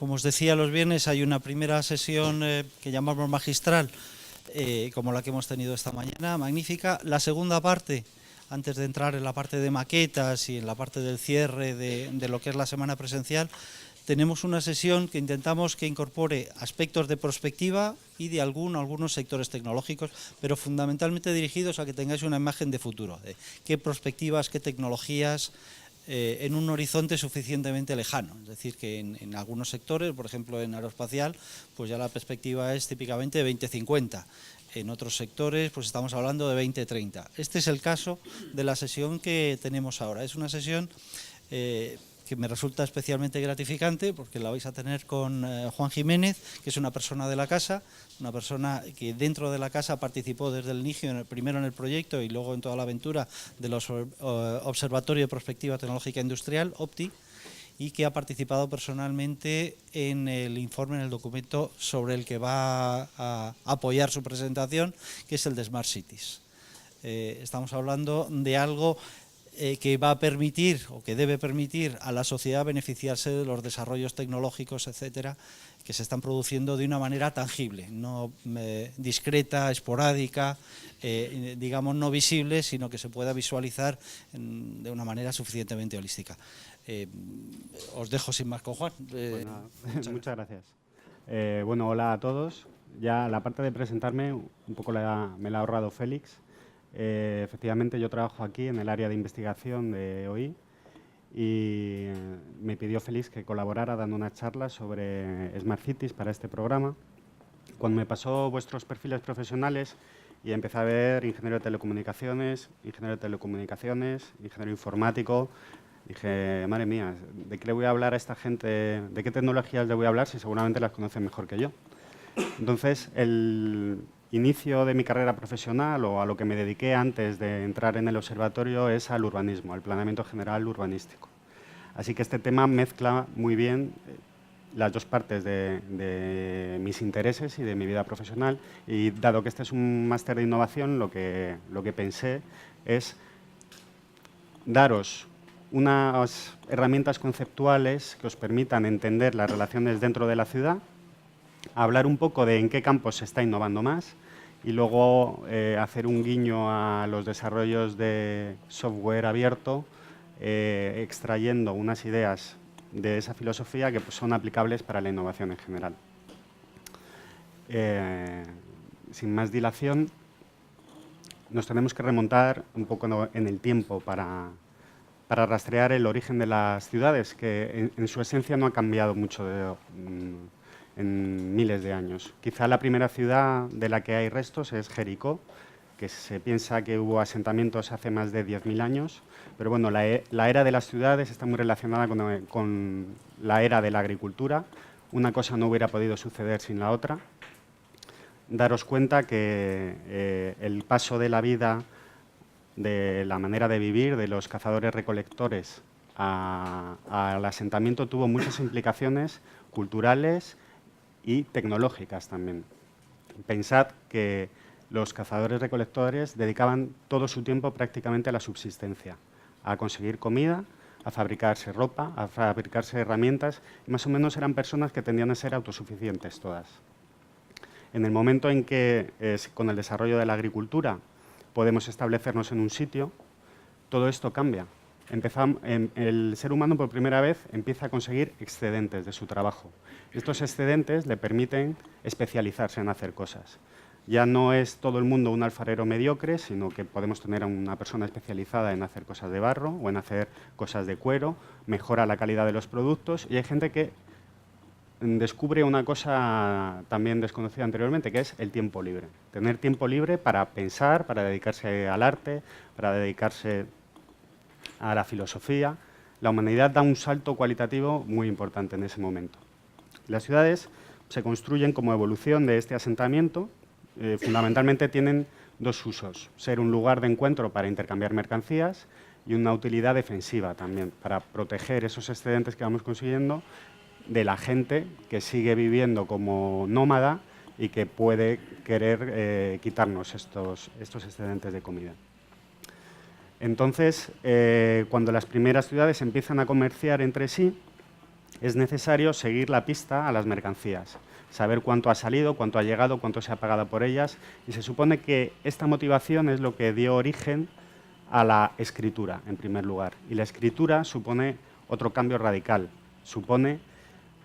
Como os decía, los viernes hay una primera sesión que llamamos magistral, como la que hemos tenido esta mañana, magnífica. La segunda parte, antes de entrar en la parte de maquetas y en la parte del cierre de lo que es la semana presencial, tenemos una sesión que intentamos que incorpore aspectos de prospectiva y de algunos sectores tecnológicos, pero fundamentalmente dirigidos a que tengáis una imagen de futuro, de qué perspectivas, qué tecnologías, en un horizonte suficientemente lejano. Es decir, que en algunos sectores, por ejemplo en aeroespacial, pues ya la perspectiva es típicamente de 2050. En otros sectores pues estamos hablando de 2030. Este es el caso de la sesión que tenemos ahora. Es una sesión que me resulta especialmente gratificante porque la vais a tener con Juan Jiménez, que es una persona de la casa, una persona que dentro de la casa participó desde el inicio, primero en el proyecto y luego en toda la aventura de los Observatorio de Prospectiva Tecnológica Industrial, OPTI, y que ha participado personalmente en el informe, en el documento sobre el que va a apoyar su presentación, que es el de Smart Cities. Estamos hablando de algo que va a permitir o que debe permitir a la sociedad beneficiarse de los desarrollos tecnológicos, etcétera, que se están produciendo de una manera tangible, no discreta, esporádica, digamos no visible, sino que se pueda visualizar de una manera suficientemente holística. Os dejo sin más con Juan. Muchas gracias. Bueno, hola a todos. Ya la parte de presentarme un poco me la ha ahorrado Félix. Efectivamente, yo trabajo aquí en el área de investigación de OI y me pidió Félix que colaborara dando una charla sobre Smart Cities para este programa. Cuando me pasó vuestros perfiles profesionales y empecé a ver ingeniero de telecomunicaciones, ingeniero informático, dije, madre mía, ¿de qué le voy a hablar a esta gente? ¿De qué tecnologías le voy a hablar si seguramente las conocen mejor que yo? Entonces, el inicio de mi carrera profesional o a lo que me dediqué antes de entrar en el observatorio es al urbanismo, al planeamiento general urbanístico. Así que este tema mezcla muy bien las dos partes de mis intereses y de mi vida profesional, y dado que este es un máster de innovación, lo que pensé es daros unas herramientas conceptuales que os permitan entender las relaciones dentro de la ciudad, hablar un poco de en qué campos se está innovando más y luego hacer un guiño a los desarrollos de software abierto, extrayendo unas ideas de esa filosofía que pues, son aplicables para la innovación en general. Sin más dilación, nos tenemos que remontar un poco en el tiempo para rastrear el origen de las ciudades, que en su esencia no ha cambiado mucho en miles de años. Quizá la primera ciudad de la que hay restos es Jericó, que se piensa que hubo asentamientos hace más de 10.000 años, pero bueno, la era de las ciudades está muy relacionada con la era de la agricultura. Una cosa no hubiera podido suceder sin la otra. Daros cuenta que el paso de la vida, de la manera de vivir de los cazadores-recolectores al asentamiento tuvo muchas implicaciones culturales y tecnológicas también. Pensad que los cazadores-recolectores dedicaban todo su tiempo prácticamente a la subsistencia, a conseguir comida, a fabricarse ropa, a fabricarse herramientas, y más o menos eran personas que tendían a ser autosuficientes todas. En el momento en que, con el desarrollo de la agricultura, podemos establecernos en un sitio, todo esto cambia. El ser humano por primera vez empieza a conseguir excedentes de su trabajo. Estos excedentes le permiten especializarse en hacer cosas. Ya no es todo el mundo un alfarero mediocre, sino que podemos tener a una persona especializada en hacer cosas de barro o en hacer cosas de cuero, mejora la calidad de los productos, y hay gente que descubre una cosa también desconocida anteriormente, que es el tiempo libre. Tener tiempo libre para pensar, para dedicarse al arte, para dedicarse a la filosofía. La humanidad da un salto cualitativo muy importante en ese momento. Las ciudades se construyen como evolución de este asentamiento. Fundamentalmente tienen dos usos: ser un lugar de encuentro para intercambiar mercancías y una utilidad defensiva también, para proteger esos excedentes que vamos consiguiendo de la gente que sigue viviendo como nómada y que puede querer quitarnos estos excedentes de comida. Entonces, cuando las primeras ciudades empiezan a comerciar entre sí, es necesario seguir la pista a las mercancías, saber cuánto ha salido, cuánto ha llegado, cuánto se ha pagado por ellas, y se supone que esta motivación es lo que dio origen a la escritura, en primer lugar. Y la escritura supone otro cambio radical, supone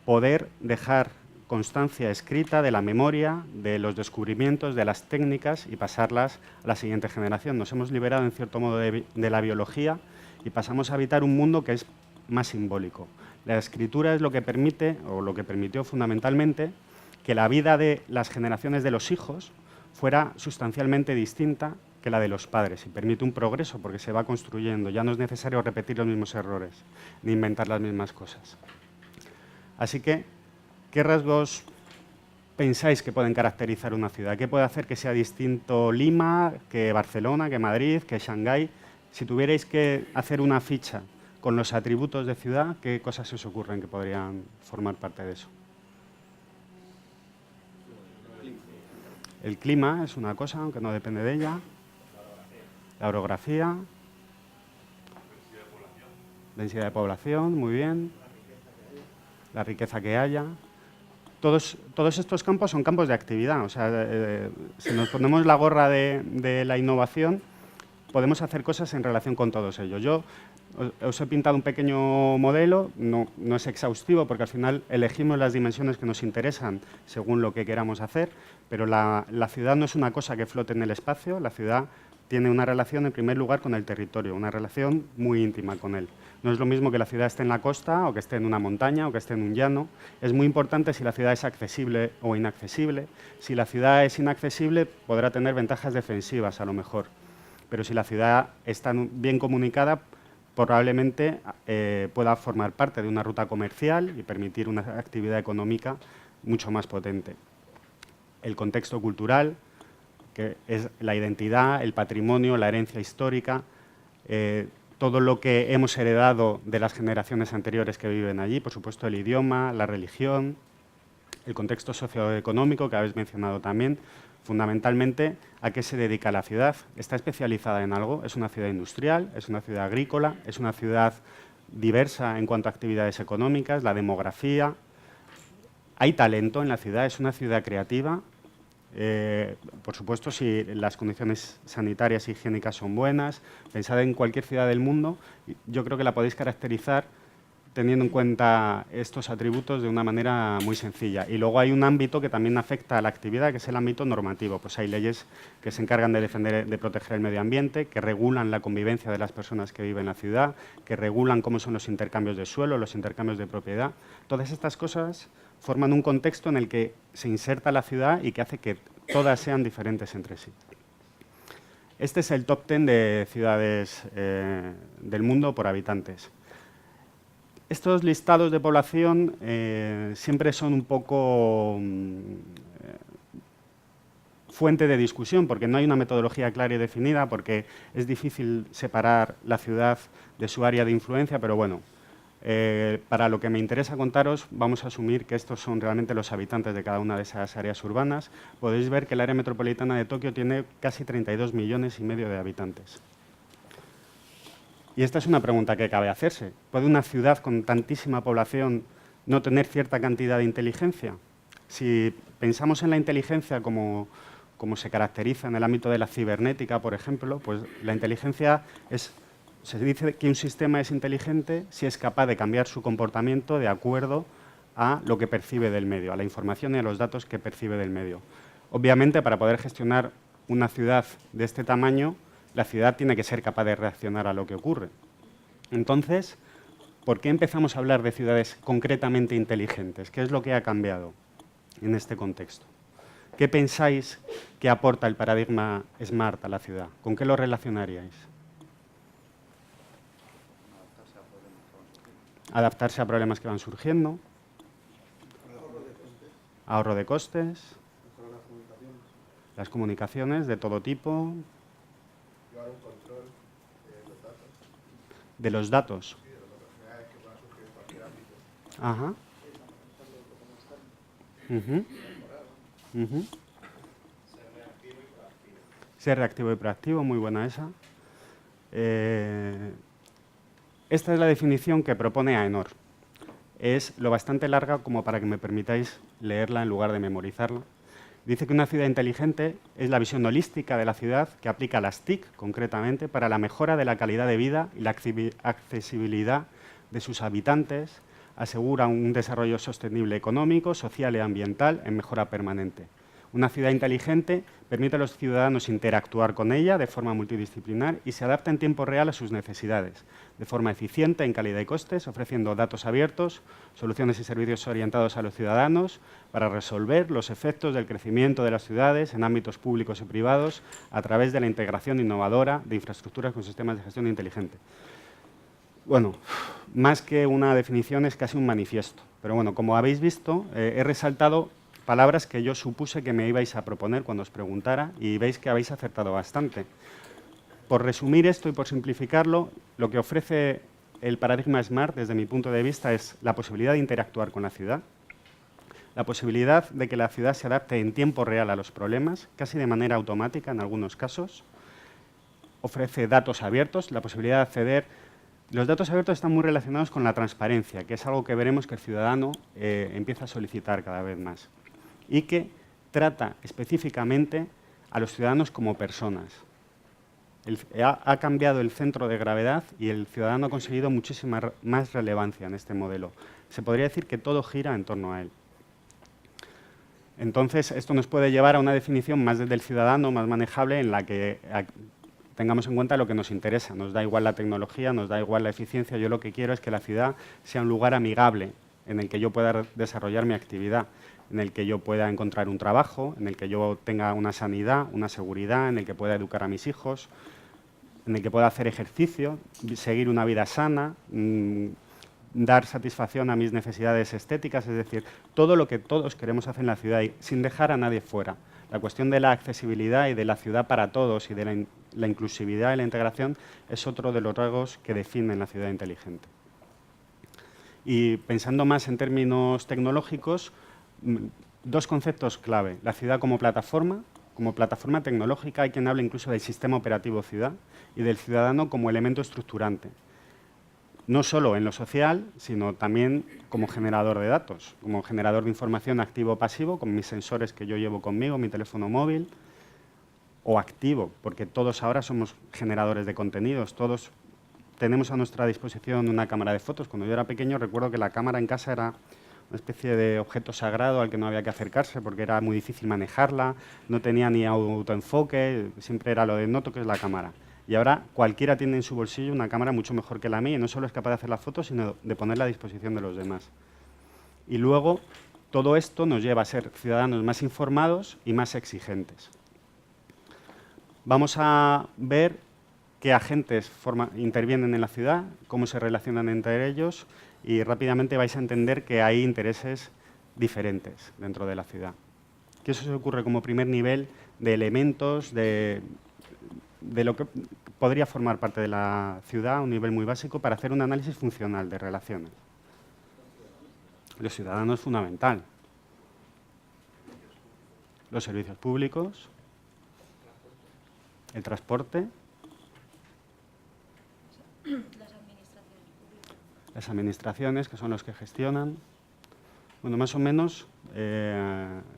poder dejar constancia escrita de la memoria, de los descubrimientos, de las técnicas y pasarlas a la siguiente generación. Nos hemos liberado, en cierto modo, de la biología y pasamos a habitar un mundo que es más simbólico. La escritura es lo que permite, o lo que permitió fundamentalmente, que la vida de las generaciones de los hijos fuera sustancialmente distinta que la de los padres y permite un progreso porque se va construyendo. Ya no es necesario repetir los mismos errores ni inventar las mismas cosas. Así que, ¿qué rasgos pensáis que pueden caracterizar una ciudad? ¿Qué puede hacer que sea distinto Lima, que Barcelona, que Madrid, que Shanghái? Si tuvierais que hacer una ficha con los atributos de ciudad, ¿qué cosas se os ocurren que podrían formar parte de eso? El clima es una cosa, aunque no depende de ella. La orografía. Densidad de población, muy bien. La riqueza que haya. Todos estos campos son campos de actividad. O sea, si nos ponemos la gorra de la innovación, podemos hacer cosas en relación con todos ellos. Yo os he pintado un pequeño modelo, no es exhaustivo porque al final elegimos las dimensiones que nos interesan según lo que queramos hacer, pero la ciudad no es una cosa que flote en el espacio, la ciudad tiene una relación en primer lugar con el territorio, una relación muy íntima con él. No es lo mismo que la ciudad esté en la costa o que esté en una montaña o que esté en un llano. Es muy importante si la ciudad es accesible o inaccesible. Si la ciudad es inaccesible podrá tener ventajas defensivas a lo mejor, pero si la ciudad está bien comunicada probablemente pueda formar parte de una ruta comercial y permitir una actividad económica mucho más potente. El contexto cultural, que es la identidad, el patrimonio, la herencia histórica, todo lo que hemos heredado de las generaciones anteriores que viven allí, por supuesto el idioma, la religión, el contexto socioeconómico que habéis mencionado también. Fundamentalmente, ¿a qué se dedica la ciudad? ¿Está especializada en algo? ¿Es una ciudad industrial? ¿Es una ciudad agrícola? ¿Es una ciudad diversa en cuanto a actividades económicas? ¿La demografía? ¿Hay talento en la ciudad? ¿Es una ciudad creativa? Por supuesto, si las condiciones sanitarias y higiénicas son buenas. Pensad en cualquier ciudad del mundo. Yo creo que la podéis caracterizar teniendo en cuenta estos atributos de una manera muy sencilla. Y luego hay un ámbito que también afecta a la actividad, que es el ámbito normativo. Pues hay leyes que se encargan de defender, de proteger el medio ambiente, que regulan la convivencia de las personas que viven en la ciudad, que regulan cómo son los intercambios de suelo, los intercambios de propiedad. Todas estas cosas forman un contexto en el que se inserta la ciudad y que hace que todas sean diferentes entre sí. Este es el top 10 de ciudades del mundo por habitantes. Estos listados de población siempre son un poco fuente de discusión porque no hay una metodología clara y definida, porque es difícil separar la ciudad de su área de influencia, pero bueno, para lo que me interesa contaros, vamos a asumir que estos son realmente los habitantes de cada una de esas áreas urbanas. Podéis ver que el área metropolitana de Tokio tiene casi 32,5 millones de habitantes. Y esta es una pregunta que cabe hacerse. ¿Puede una ciudad con tantísima población no tener cierta cantidad de inteligencia? Si pensamos en la inteligencia como se caracteriza en el ámbito de la cibernética, por ejemplo, pues la inteligencia se dice que un sistema es inteligente si es capaz de cambiar su comportamiento de acuerdo a lo que percibe del medio, a la información y a los datos que percibe del medio. Obviamente, para poder gestionar una ciudad de este tamaño, la ciudad tiene que ser capaz de reaccionar a lo que ocurre. Entonces, ¿por qué empezamos a hablar de ciudades concretamente inteligentes? ¿Qué es lo que ha cambiado en este contexto? ¿Qué pensáis que aporta el paradigma SMART a la ciudad? ¿Con qué lo relacionaríais? Adaptarse a problemas que van surgiendo. Ahorro de costes. Las comunicaciones de todo tipo. Llevar un control de los datos. De los datos. Sí, de las oportunidades que puedan surgir en cualquier ámbito. Ajá. Ser reactivo y proactivo, muy buena esa. Esta es la definición que propone AENOR. es lo bastante larga como para que me permitáis leerla en lugar de memorizarla. Dice que una ciudad inteligente es la visión holística de la ciudad que aplica las TIC, concretamente, para la mejora de la calidad de vida y la accesibilidad de sus habitantes, asegura un desarrollo sostenible económico, social y ambiental en mejora permanente. Una ciudad inteligente permite a los ciudadanos interactuar con ella de forma multidisciplinar y se adapta en tiempo real a sus necesidades, de forma eficiente en calidad y costes, ofreciendo datos abiertos, soluciones y servicios orientados a los ciudadanos para resolver los efectos del crecimiento de las ciudades en ámbitos públicos y privados a través de la integración innovadora de infraestructuras con sistemas de gestión inteligente. Bueno, más que una definición es casi un manifiesto, pero bueno, como habéis visto, he resaltado palabras que yo supuse que me ibais a proponer cuando os preguntara y veis que habéis acertado bastante. Por resumir esto y por simplificarlo, lo que ofrece el paradigma SMART desde mi punto de vista es la posibilidad de interactuar con la ciudad, la posibilidad de que la ciudad se adapte en tiempo real a los problemas, casi de manera automática en algunos casos, ofrece datos abiertos, la posibilidad de acceder. Los datos abiertos están muy relacionados con la transparencia, que es algo que veremos que el ciudadano empieza a solicitar cada vez más y que trata específicamente a los ciudadanos como personas. Ha cambiado el centro de gravedad y el ciudadano ha conseguido muchísima más relevancia en este modelo. Se podría decir que todo gira en torno a él. Entonces, esto nos puede llevar a una definición más del ciudadano, más manejable, en la que tengamos en cuenta lo que nos interesa. Nos da igual la tecnología, nos da igual la eficiencia. Yo lo que quiero es que la ciudad sea un lugar amigable en el que yo pueda desarrollar mi actividad, en el que yo pueda encontrar un trabajo, en el que yo tenga una sanidad, una seguridad, en el que pueda educar a mis hijos, en el que pueda hacer ejercicio, seguir una vida sana, dar satisfacción a mis necesidades estéticas, es decir, todo lo que todos queremos hacer en la ciudad y sin dejar a nadie fuera. La cuestión de la accesibilidad y de la ciudad para todos y de la inclusividad y la integración es otro de los rasgos que definen la ciudad inteligente. Y pensando más en términos tecnológicos, dos conceptos clave. La ciudad como plataforma tecnológica, hay quien habla incluso del sistema operativo ciudad, y del ciudadano como elemento estructurante. No solo en lo social, sino también como generador de datos, como generador de información activo o pasivo, con mis sensores que yo llevo conmigo, mi teléfono móvil, o activo, porque todos ahora somos generadores de contenidos, todos tenemos a nuestra disposición una cámara de fotos. Cuando yo era pequeño recuerdo que la cámara en casa era una especie de objeto sagrado al que no había que acercarse porque era muy difícil manejarla, no tenía ni autoenfoque, siempre era lo de no toques la cámara. Y ahora cualquiera tiene en su bolsillo una cámara mucho mejor que la mía y no solo es capaz de hacer las fotos, sino de ponerla a disposición de los demás. Y luego todo esto nos lleva a ser ciudadanos más informados y más exigentes. Vamos a ver qué agentes intervienen en la ciudad, cómo se relacionan entre ellos y rápidamente vais a entender que hay intereses diferentes dentro de la ciudad. Que eso se ocurre como primer nivel de elementos de lo que podría formar parte de la ciudad, un nivel muy básico, para hacer un análisis funcional de relaciones. Los ciudadanos es fundamental. Los servicios públicos, el transporte, las administraciones, que son los que gestionan. Bueno, más o menos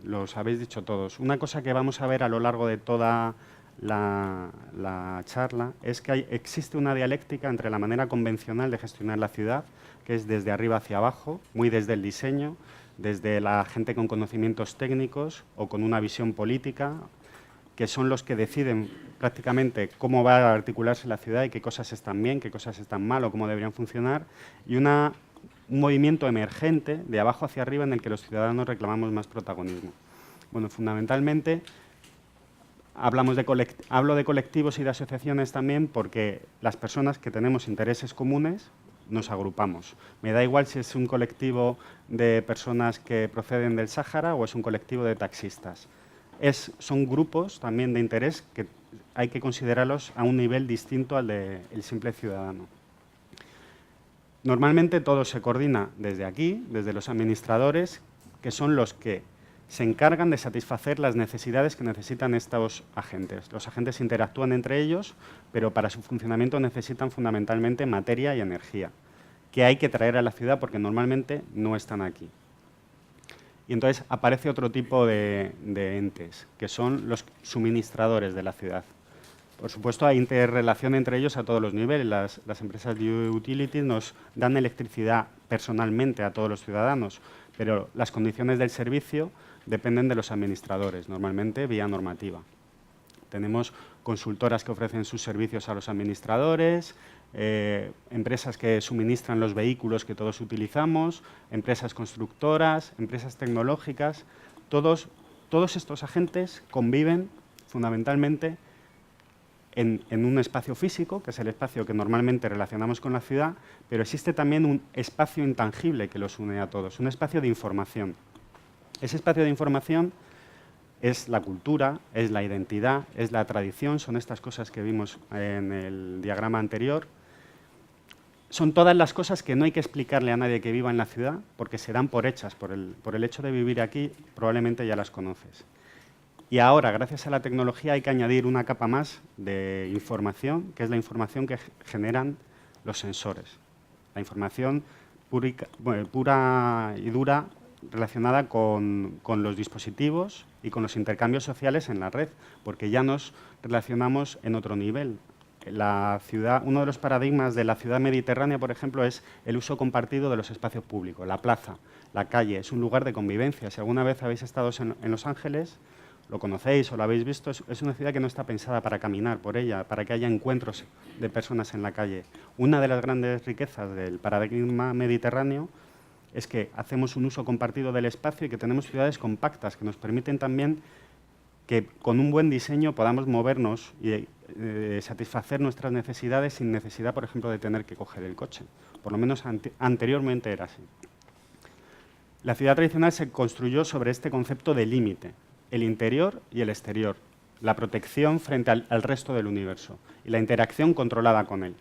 los habéis dicho todos. Una cosa que vamos a ver a lo largo de toda la charla es que existe una dialéctica entre la manera convencional de gestionar la ciudad, que es desde arriba hacia abajo, muy desde el diseño, desde la gente con conocimientos técnicos o con una visión política, que son los que deciden prácticamente cómo va a articularse la ciudad y qué cosas están bien, qué cosas están mal o cómo deberían funcionar, y un movimiento emergente de abajo hacia arriba en el que los ciudadanos reclamamos más protagonismo. Bueno, fundamentalmente hablo de colectivos y de asociaciones también porque las personas que tenemos intereses comunes nos agrupamos. Me da igual si es un colectivo de personas que proceden del Sáhara o es un colectivo de taxistas. Son grupos también de interés que hay que considerarlos a un nivel distinto al del simple ciudadano. Normalmente todo se coordina desde aquí, desde los administradores, que son los que se encargan de satisfacer las necesidades que necesitan estos agentes. Los agentes interactúan entre ellos, pero para su funcionamiento necesitan fundamentalmente materia y energía. que hay que traer a la ciudad porque normalmente no están aquí. Y entonces aparece otro tipo de entes, que son los suministradores de la ciudad. Por supuesto, hay interrelación entre ellos a todos los niveles. Las empresas de utilities nos dan electricidad personalmente a todos los ciudadanos, pero las condiciones del servicio dependen de los administradores, normalmente vía normativa. Tenemos consultoras que ofrecen sus servicios a los administradores, empresas que suministran los vehículos que todos utilizamos, empresas constructoras, empresas tecnológicas. Todos estos agentes conviven fundamentalmente en un espacio físico, que es el espacio que normalmente relacionamos con la ciudad, pero existe también un espacio intangible que los une a todos, un espacio de información. Ese espacio de información es la cultura, es la identidad, es la tradición, son estas cosas que vimos en el diagrama anterior. Son todas las cosas que no hay que explicarle a nadie que viva en la ciudad, porque se dan por hechas, por el hecho de vivir aquí, probablemente ya las conoces. Y ahora, gracias a la tecnología, hay que añadir una capa más de información, que es la información que generan los sensores. La información pura y dura relacionada con los dispositivos y con los intercambios sociales en la red, porque ya nos relacionamos en otro nivel. La ciudad, uno de los paradigmas de la ciudad mediterránea, por ejemplo, es el uso compartido de los espacios públicos. La plaza, la calle, es un lugar de convivencia. Si alguna vez habéis estado en Los Ángeles, lo conocéis o lo habéis visto, es una ciudad que no está pensada para caminar por ella, para que haya encuentros de personas en la calle. Una de las grandes riquezas del paradigma mediterráneo es que hacemos un uso compartido del espacio y que tenemos ciudades compactas que nos permiten también que con un buen diseño podamos movernos y satisfacer nuestras necesidades sin necesidad, por ejemplo, de tener que coger el coche. Por lo menos anteriormente era así. La ciudad tradicional se construyó sobre este concepto de límite, el interior y el exterior, la protección frente al resto del universo y la interacción controlada con él.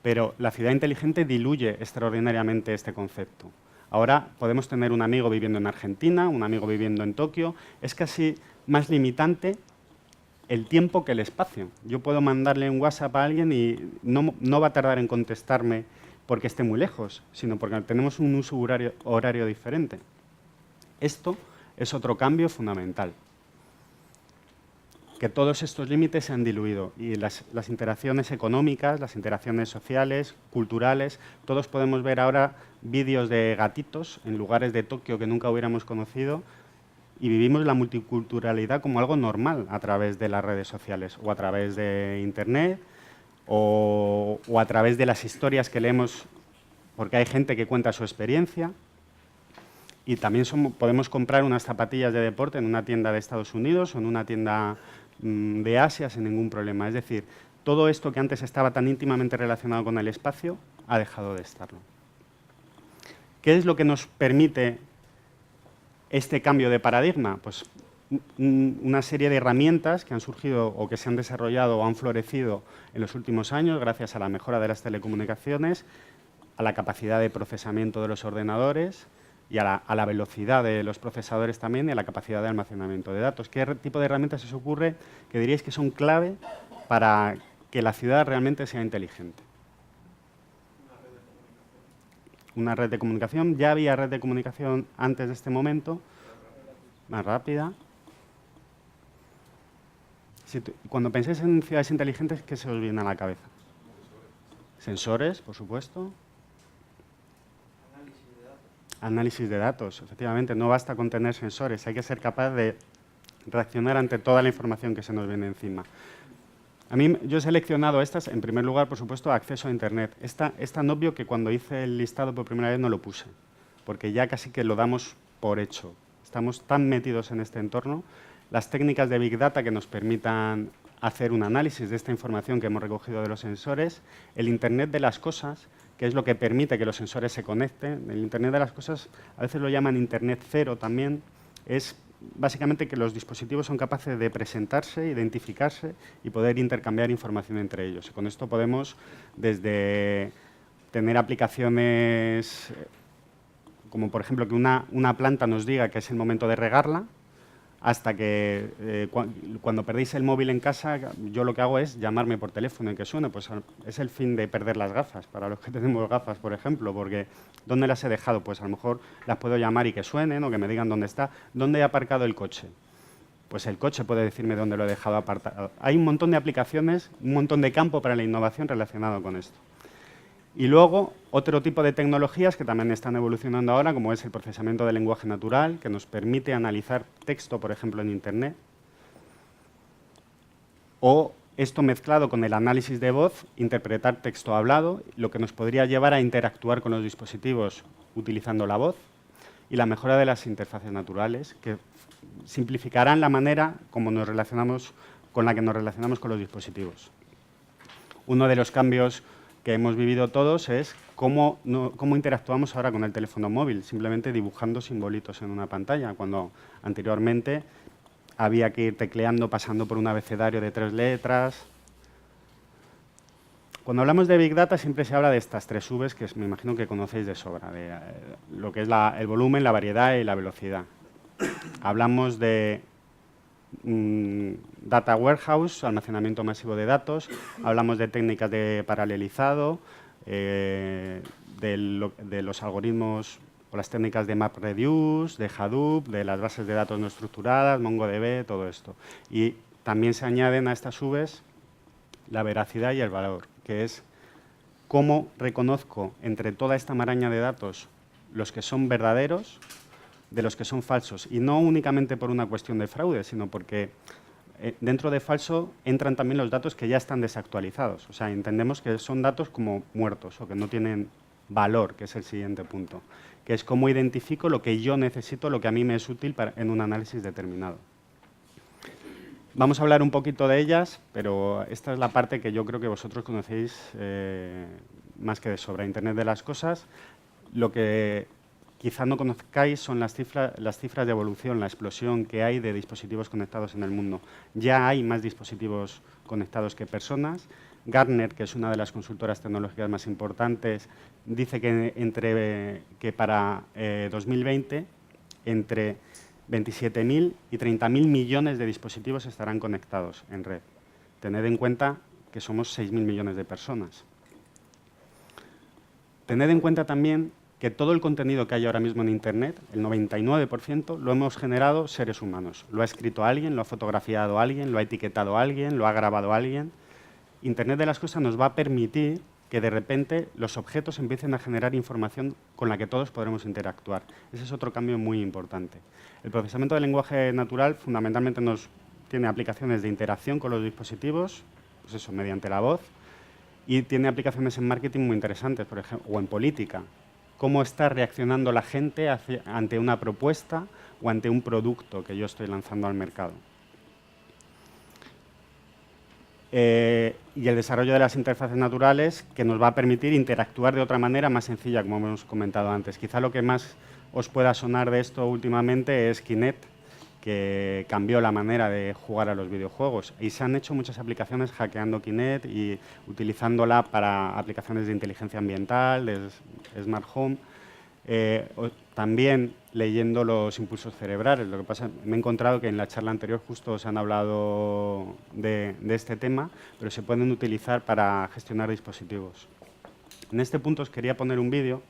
Pero la ciudad inteligente diluye extraordinariamente este concepto. Ahora podemos tener un amigo viviendo en Argentina, un amigo viviendo en Tokio. Es casi más limitante el tiempo que el espacio. Yo puedo mandarle un WhatsApp a alguien y no va a tardar en contestarme porque esté muy lejos, sino porque tenemos un uso horario diferente. Esto es otro cambio fundamental. Que todos estos límites se han diluido y las interacciones económicas, las interacciones sociales, culturales, todos podemos ver ahora vídeos de gatitos en lugares de Tokio que nunca hubiéramos conocido y vivimos la multiculturalidad como algo normal a través de las redes sociales o a través de Internet o a través de las historias que leemos porque hay gente que cuenta su experiencia. Y también podemos comprar unas zapatillas de deporte en una tienda de Estados Unidos o en una tienda de Asia sin ningún problema. Es decir, todo esto que antes estaba tan íntimamente relacionado con el espacio ha dejado de estarlo. ¿Qué es lo que nos permite este cambio de paradigma? Pues una serie de herramientas que han surgido o que se han desarrollado o han florecido en los últimos años gracias a la mejora de las telecomunicaciones, a la capacidad de procesamiento de los ordenadores y a la velocidad de los procesadores también y a la capacidad de almacenamiento de datos. ¿Qué tipo de herramientas se os ocurre que diríais que son clave para que la ciudad realmente sea inteligente? Una red de comunicación. Ya había red de comunicación antes de este momento, más rápida. Cuando pensáis en ciudades inteligentes, ¿qué se os viene a la cabeza? Sensores, por supuesto. Análisis de datos, efectivamente, no basta con tener sensores, hay que ser capaz de reaccionar ante toda la información que se nos viene encima. Yo he seleccionado estas, en primer lugar, por supuesto, acceso a Internet. Es tan obvio que cuando hice el listado por primera vez no lo puse, porque ya casi que lo damos por hecho. Estamos tan metidos en este entorno. Las técnicas de Big Data que nos permitan hacer un análisis de esta información que hemos recogido de los sensores, el Internet de las cosas, que es lo que permite que los sensores se conecten. El Internet de las cosas, a veces lo llaman Internet cero también, es básicamente que los dispositivos son capaces de presentarse, identificarse y poder intercambiar información entre ellos. Y con esto podemos, desde tener aplicaciones como por ejemplo que una planta nos diga que es el momento de regarla, hasta que cuando perdéis el móvil en casa, yo lo que hago es llamarme por teléfono y que suene. Pues es el fin de perder las gafas, para los que tenemos gafas, por ejemplo, porque ¿dónde las he dejado? Pues a lo mejor las puedo llamar y que suenen o que me digan dónde está. ¿Dónde he aparcado el coche? Pues el coche puede decirme dónde lo he dejado apartado. Hay un montón de aplicaciones, un montón de campo para la innovación relacionado con esto. Y luego, otro tipo de tecnologías que también están evolucionando ahora, como es el procesamiento del lenguaje natural, que nos permite analizar texto, por ejemplo, en Internet. O esto mezclado con el análisis de voz, interpretar texto hablado, lo que nos podría llevar a interactuar con los dispositivos utilizando la voz. Y la mejora de las interfaces naturales, que simplificarán la manera como nos relacionamos, con la que nos relacionamos con los dispositivos. Uno de los cambios que hemos vivido todos es cómo interactuamos ahora con el teléfono móvil, simplemente dibujando simbolitos en una pantalla, cuando anteriormente había que ir tecleando, pasando por un abecedario de 3 letras. Cuando hablamos de Big Data siempre se habla de estas 3 Vs que me imagino que conocéis de sobra, de lo que es el volumen, la variedad y la velocidad. Hablamos de data warehouse, almacenamiento masivo de datos, hablamos de técnicas de paralelizado, de los algoritmos o las técnicas de MapReduce, de Hadoop, de las bases de datos no estructuradas, MongoDB, todo esto. Y también se añaden a estas Vs la veracidad y el valor, que es cómo reconozco entre toda esta maraña de datos los que son verdaderos de los que son falsos, y no únicamente por una cuestión de fraude, sino porque dentro de falso entran también los datos que ya están desactualizados. O sea, entendemos que son datos como muertos o que no tienen valor, que es el siguiente punto, que es cómo identifico lo que yo necesito, lo que a mí me es útil en un análisis determinado. Vamos a hablar un poquito de ellas, pero esta es la parte que yo creo que vosotros conocéis más que de sobra. Internet de las cosas. Lo que quizá no conozcáis son las cifras de evolución, la explosión que hay de dispositivos conectados en el mundo. Ya hay más dispositivos conectados que personas. Gartner, que es una de las consultoras tecnológicas más importantes, dice que para 2020 entre 27.000 y 30.000 millones de dispositivos estarán conectados en red. Tened en cuenta que somos 6.000 millones de personas. Tened en cuenta también que todo el contenido que hay ahora mismo en Internet, el 99%, lo hemos generado seres humanos. Lo ha escrito alguien, lo ha fotografiado alguien, lo ha etiquetado alguien, lo ha grabado alguien. Internet de las cosas nos va a permitir que de repente los objetos empiecen a generar información con la que todos podremos interactuar. Ese es otro cambio muy importante. El procesamiento del lenguaje natural fundamentalmente tiene aplicaciones de interacción con los dispositivos, pues eso, mediante la voz, y tiene aplicaciones en marketing muy interesantes, por ejemplo, o en política. Cómo está reaccionando la gente ante una propuesta o ante un producto que yo estoy lanzando al mercado. Y el desarrollo de las interfaces naturales, que nos va a permitir interactuar de otra manera más sencilla, como hemos comentado antes. Quizá lo que más os pueda sonar de esto últimamente es Kinect, que cambió la manera de jugar a los videojuegos. Y se han hecho muchas aplicaciones hackeando Kinect y utilizándola para aplicaciones de inteligencia ambiental, de Smart Home. También leyendo los impulsos cerebrales. Lo que pasa, me he encontrado que en la charla anterior justo se han hablado de este tema, pero se pueden utilizar para gestionar dispositivos. En este punto os quería poner un vídeo.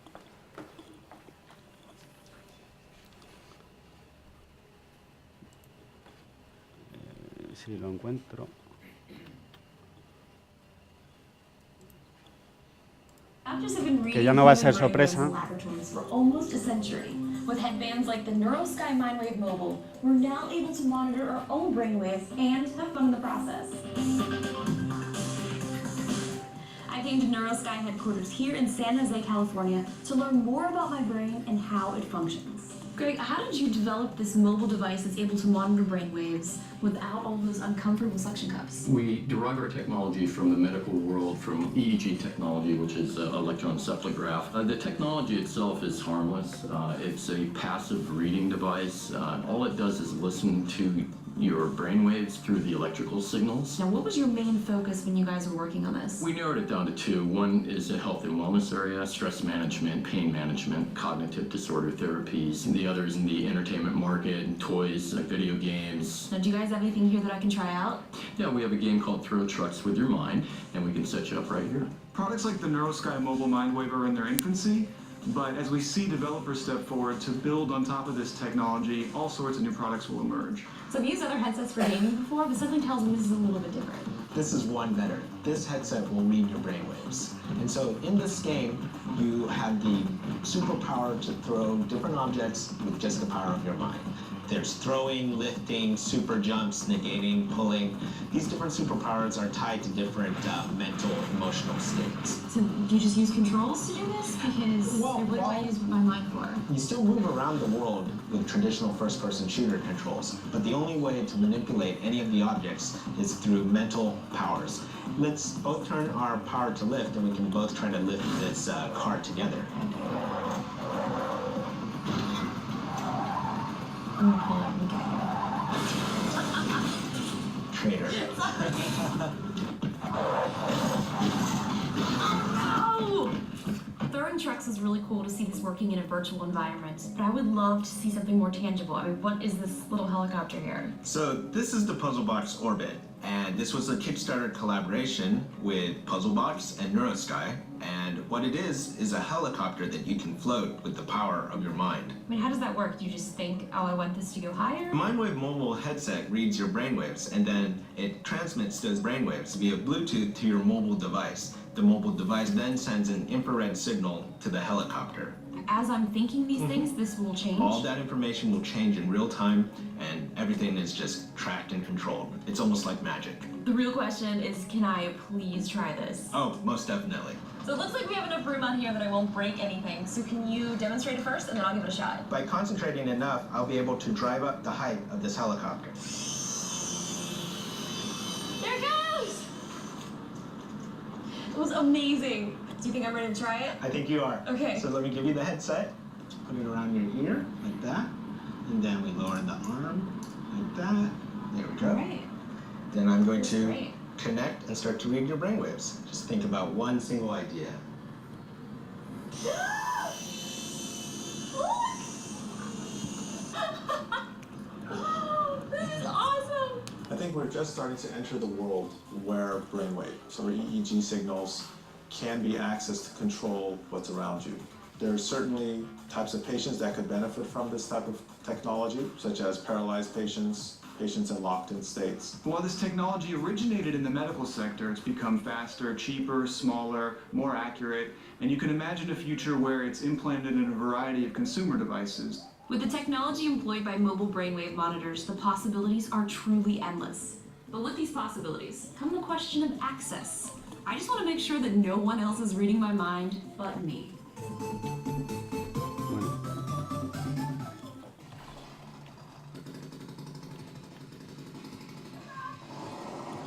Si lo encuentro. Que ya no va a ser sorpresa. With headbands like the NeuroSky MindWave Mobile, we're now able to monitor our own brainwaves and have fun in the process. I came to NeuroSky headquarters here in San Jose, California to learn more about my brain and how it functions. Greg, how did you develop this mobile device that's able to monitor brainwaves without all those uncomfortable suction cups? We derive our technology from the medical world, from EEG technology, which is electroencephalograph. The technology itself is harmless. It's a passive reading device. All it does is listen to your brainwaves through the electrical signals. Now, what was your main focus when you guys were working on this? We narrowed it down to two. One is the health and wellness area, stress management, pain management, cognitive disorder therapies. And the other is in the entertainment market, toys, like video games. Now, do you guys have anything here that I can try out? Yeah, we have a game called Thrill Trucks with Your Mind, and we can set you up right here. Products like the NeuroSky mobile Mindwave are in their infancy, but as we see developers step forward to build on top of this technology, all sorts of new products will emerge. So I've used other headsets for gaming before, but something tells me this is a little bit different. This is one better. This headset will read your brainwaves. And so in this game, you have the superpower to throw different objects with just the power of your mind. There's throwing, lifting, super jumps, negating, pulling. These different superpowers are tied to different mental, emotional states. So do you just use controls to do this? Because Well, what do I use my mind for? You still move around the world with traditional first-person shooter controls, but the only way to manipulate any of the objects is through mental powers. Let's both turn our power to lift, and we can both try to lift this cart together. I'm gonna pull it. Okay. Traitor. Ow! Throwing trucks is really cool to see this working in a virtual environment, but I would love to see something more tangible. I mean, what is this little helicopter here? So this is the Puzzlebox Orbit, and this was a Kickstarter collaboration with Puzzlebox and NeuroSky, and what it is a helicopter that you can float with the power of your mind. I mean, how does that work? Do you just think, oh, I want this to go higher? The Mindwave mobile headset reads your brainwaves, and then it transmits those brainwaves via Bluetooth to your mobile device. The mobile device then sends an infrared signal to the helicopter. As I'm thinking these things, this will change? All that information will change in real time, and everything is just tracked and controlled. It's almost like magic. The real question is, can I please try this? Oh, most definitely. So it looks like we have enough room on here that I won't break anything. So can you demonstrate it first, and then I'll give it a shot? By concentrating enough, I'll be able to drive up the height of this helicopter. There it goes! It was amazing. Do you think I'm ready to try it? I think you are. Okay. So let me give you the headset. Put it around your ear, like that. And then we lower the arm, like that. There we go. All right. Then I'm going to Great. connect and start to read your brainwaves. Just think about one single idea. This is awesome! I think we're just starting to enter the world where brainwave, so where EEG signals can be accessed to control what's around you. There are certainly types of patients that could benefit from this type of technology, such as paralyzed patients, patients in locked-in states. While this technology originated in the medical sector, it's become faster, cheaper, smaller, more accurate, and you can imagine a future where it's implanted in a variety of consumer devices. With the technology employed by mobile brainwave monitors, the possibilities are truly endless. But with these possibilities come the question of access. I just want to make sure that no one else is reading my mind but me.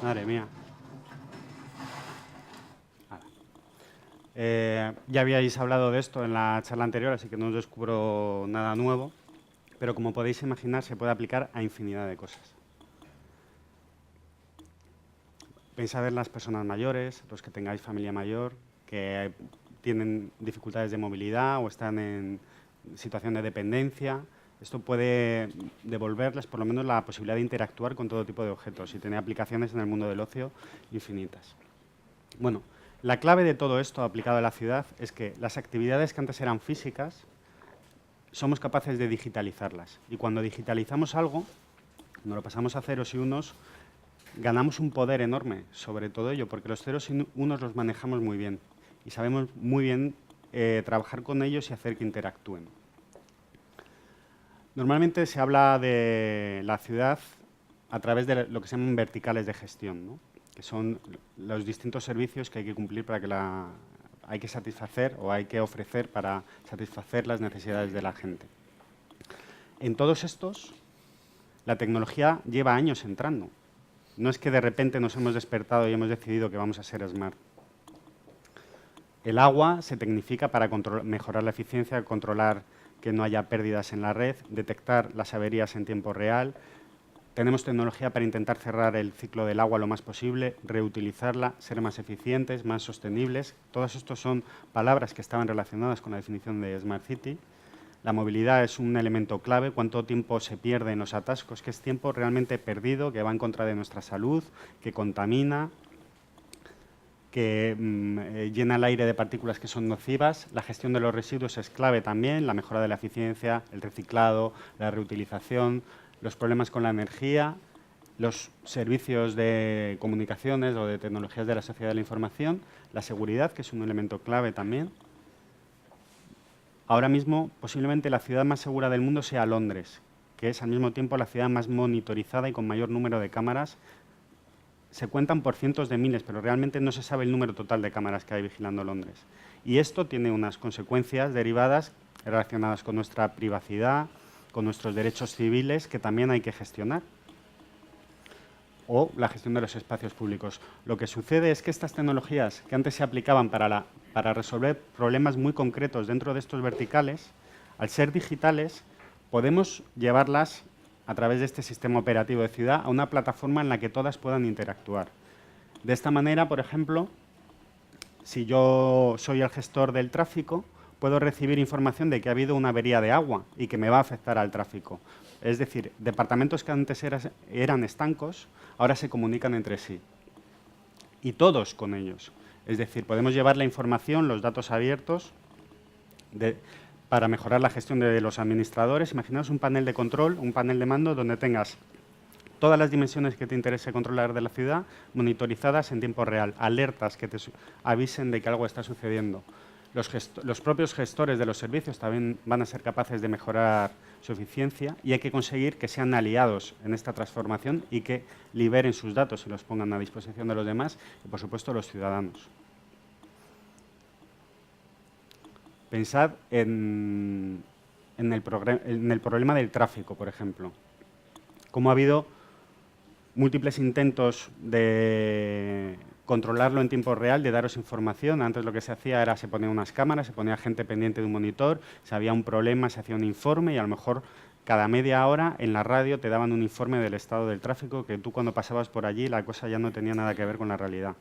Madre mía. Ya habíais hablado de esto en la charla anterior, así que no os descubro nada nuevo, pero como podéis imaginar, se puede aplicar a infinidad de cosas. Pensad en las personas mayores, los que tengáis familia mayor, que tienen dificultades de movilidad o están en situación de dependencia. Esto puede devolverles por lo menos la posibilidad de interactuar con todo tipo de objetos y tener aplicaciones en el mundo del ocio infinitas. Bueno, la clave de todo esto aplicado a la ciudad es que las actividades que antes eran físicas somos capaces de digitalizarlas. Y cuando digitalizamos algo, cuando lo pasamos a ceros y unos, ganamos un poder enorme sobre todo ello, porque los ceros y unos los manejamos muy bien y sabemos muy bien trabajar con ellos y hacer que interactúen. Normalmente se habla de la ciudad a través de lo que se llaman verticales de gestión, ¿no? Que son los distintos servicios que hay que cumplir para que hay que satisfacer o hay que ofrecer para satisfacer las necesidades de la gente. En todos estos, la tecnología lleva años entrando. No es que de repente nos hemos despertado y hemos decidido que vamos a ser smart. El agua se tecnifica para mejorar la eficiencia, controlar que no haya pérdidas en la red, detectar las averías en tiempo real, Tenemos tecnología para intentar cerrar el ciclo del agua lo más posible, reutilizarla, ser más eficientes, más sostenibles. Todas estas son palabras que estaban relacionadas con la definición de Smart City. La movilidad es un elemento clave. ¿Cuánto tiempo se pierde en los atascos? Que es tiempo realmente perdido, que va en contra de nuestra salud, que contamina, que llena el aire de partículas que son nocivas. La gestión de los residuos es clave también, la mejora de la eficiencia, el reciclado, la reutilización, los problemas con la energía, los servicios de comunicaciones o de tecnologías de la sociedad de la información, la seguridad, que es un elemento clave también. Ahora mismo, posiblemente la ciudad más segura del mundo sea Londres, que es al mismo tiempo la ciudad más monitorizada y con mayor número de cámaras. Se cuentan por cientos de miles, pero realmente no se sabe el número total de cámaras que hay vigilando Londres. Y esto tiene unas consecuencias derivadas relacionadas con nuestra privacidad, con nuestros derechos civiles, que también hay que gestionar. O la gestión de los espacios públicos. Lo que sucede es que estas tecnologías que antes se aplicaban para resolver problemas muy concretos dentro de estos verticales, al ser digitales, podemos llevarlas a través de este sistema operativo de ciudad a una plataforma en la que todas puedan interactuar. De esta manera, por ejemplo, si yo soy el gestor del tráfico, puedo recibir información de que ha habido una avería de agua y que me va a afectar al tráfico. Es decir, departamentos que antes eran estancos, ahora se comunican entre sí. Y todos con ellos. Es decir, podemos llevar la información, los datos abiertos, para mejorar la gestión de los administradores. Imaginaos un panel de control, un panel de mando donde tengas todas las dimensiones que te interese controlar de la ciudad monitorizadas en tiempo real, alertas que te avisen de que algo está sucediendo. Los propios gestores de los servicios también van a ser capaces de mejorar su eficiencia y hay que conseguir que sean aliados en esta transformación y que liberen sus datos y los pongan a disposición de los demás y, por supuesto, los ciudadanos. Pensad en el problema del tráfico, por ejemplo. Cómo ha habido múltiples intentos de controlarlo en tiempo real, de daros información. Antes lo que se hacía era se ponían unas cámaras, se ponía gente pendiente de un monitor, si había un problema se hacía un informe y a lo mejor cada media hora en la radio te daban un informe del estado del tráfico que tú cuando pasabas por allí la cosa ya no tenía nada que ver con la realidad.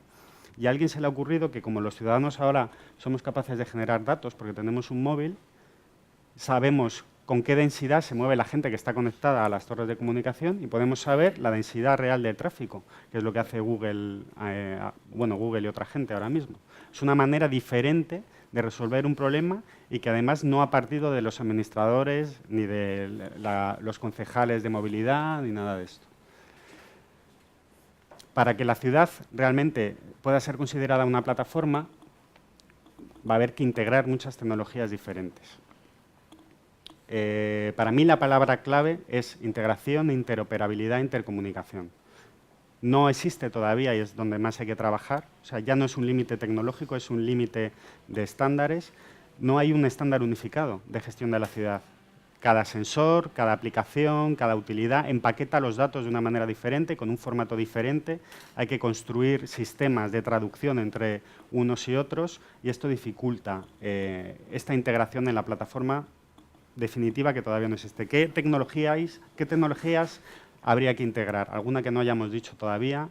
Y a alguien se le ha ocurrido que como los ciudadanos ahora somos capaces de generar datos porque tenemos un móvil, sabemos con qué densidad se mueve la gente que está conectada a las torres de comunicación y podemos saber la densidad real del tráfico, que es lo que hace Google, Google y otra gente ahora mismo. Es una manera diferente de resolver un problema y que además no ha partido de los administradores ni de los concejales de movilidad ni nada de esto. Para que la ciudad realmente pueda ser considerada una plataforma, va a haber que integrar muchas tecnologías diferentes. Para mí la palabra clave es integración, interoperabilidad, intercomunicación. No existe todavía y es donde más hay que trabajar. O sea, ya no es un límite tecnológico, es un límite de estándares. No hay un estándar unificado de gestión de la ciudad. Cada sensor, cada aplicación, cada utilidad empaqueta los datos de una manera diferente, con un formato diferente. Hay que construir sistemas de traducción entre unos y otros y esto dificulta esta integración en la plataforma definitiva que todavía no existe. ¿Qué tecnologías habría que integrar? ¿Alguna que no hayamos dicho todavía?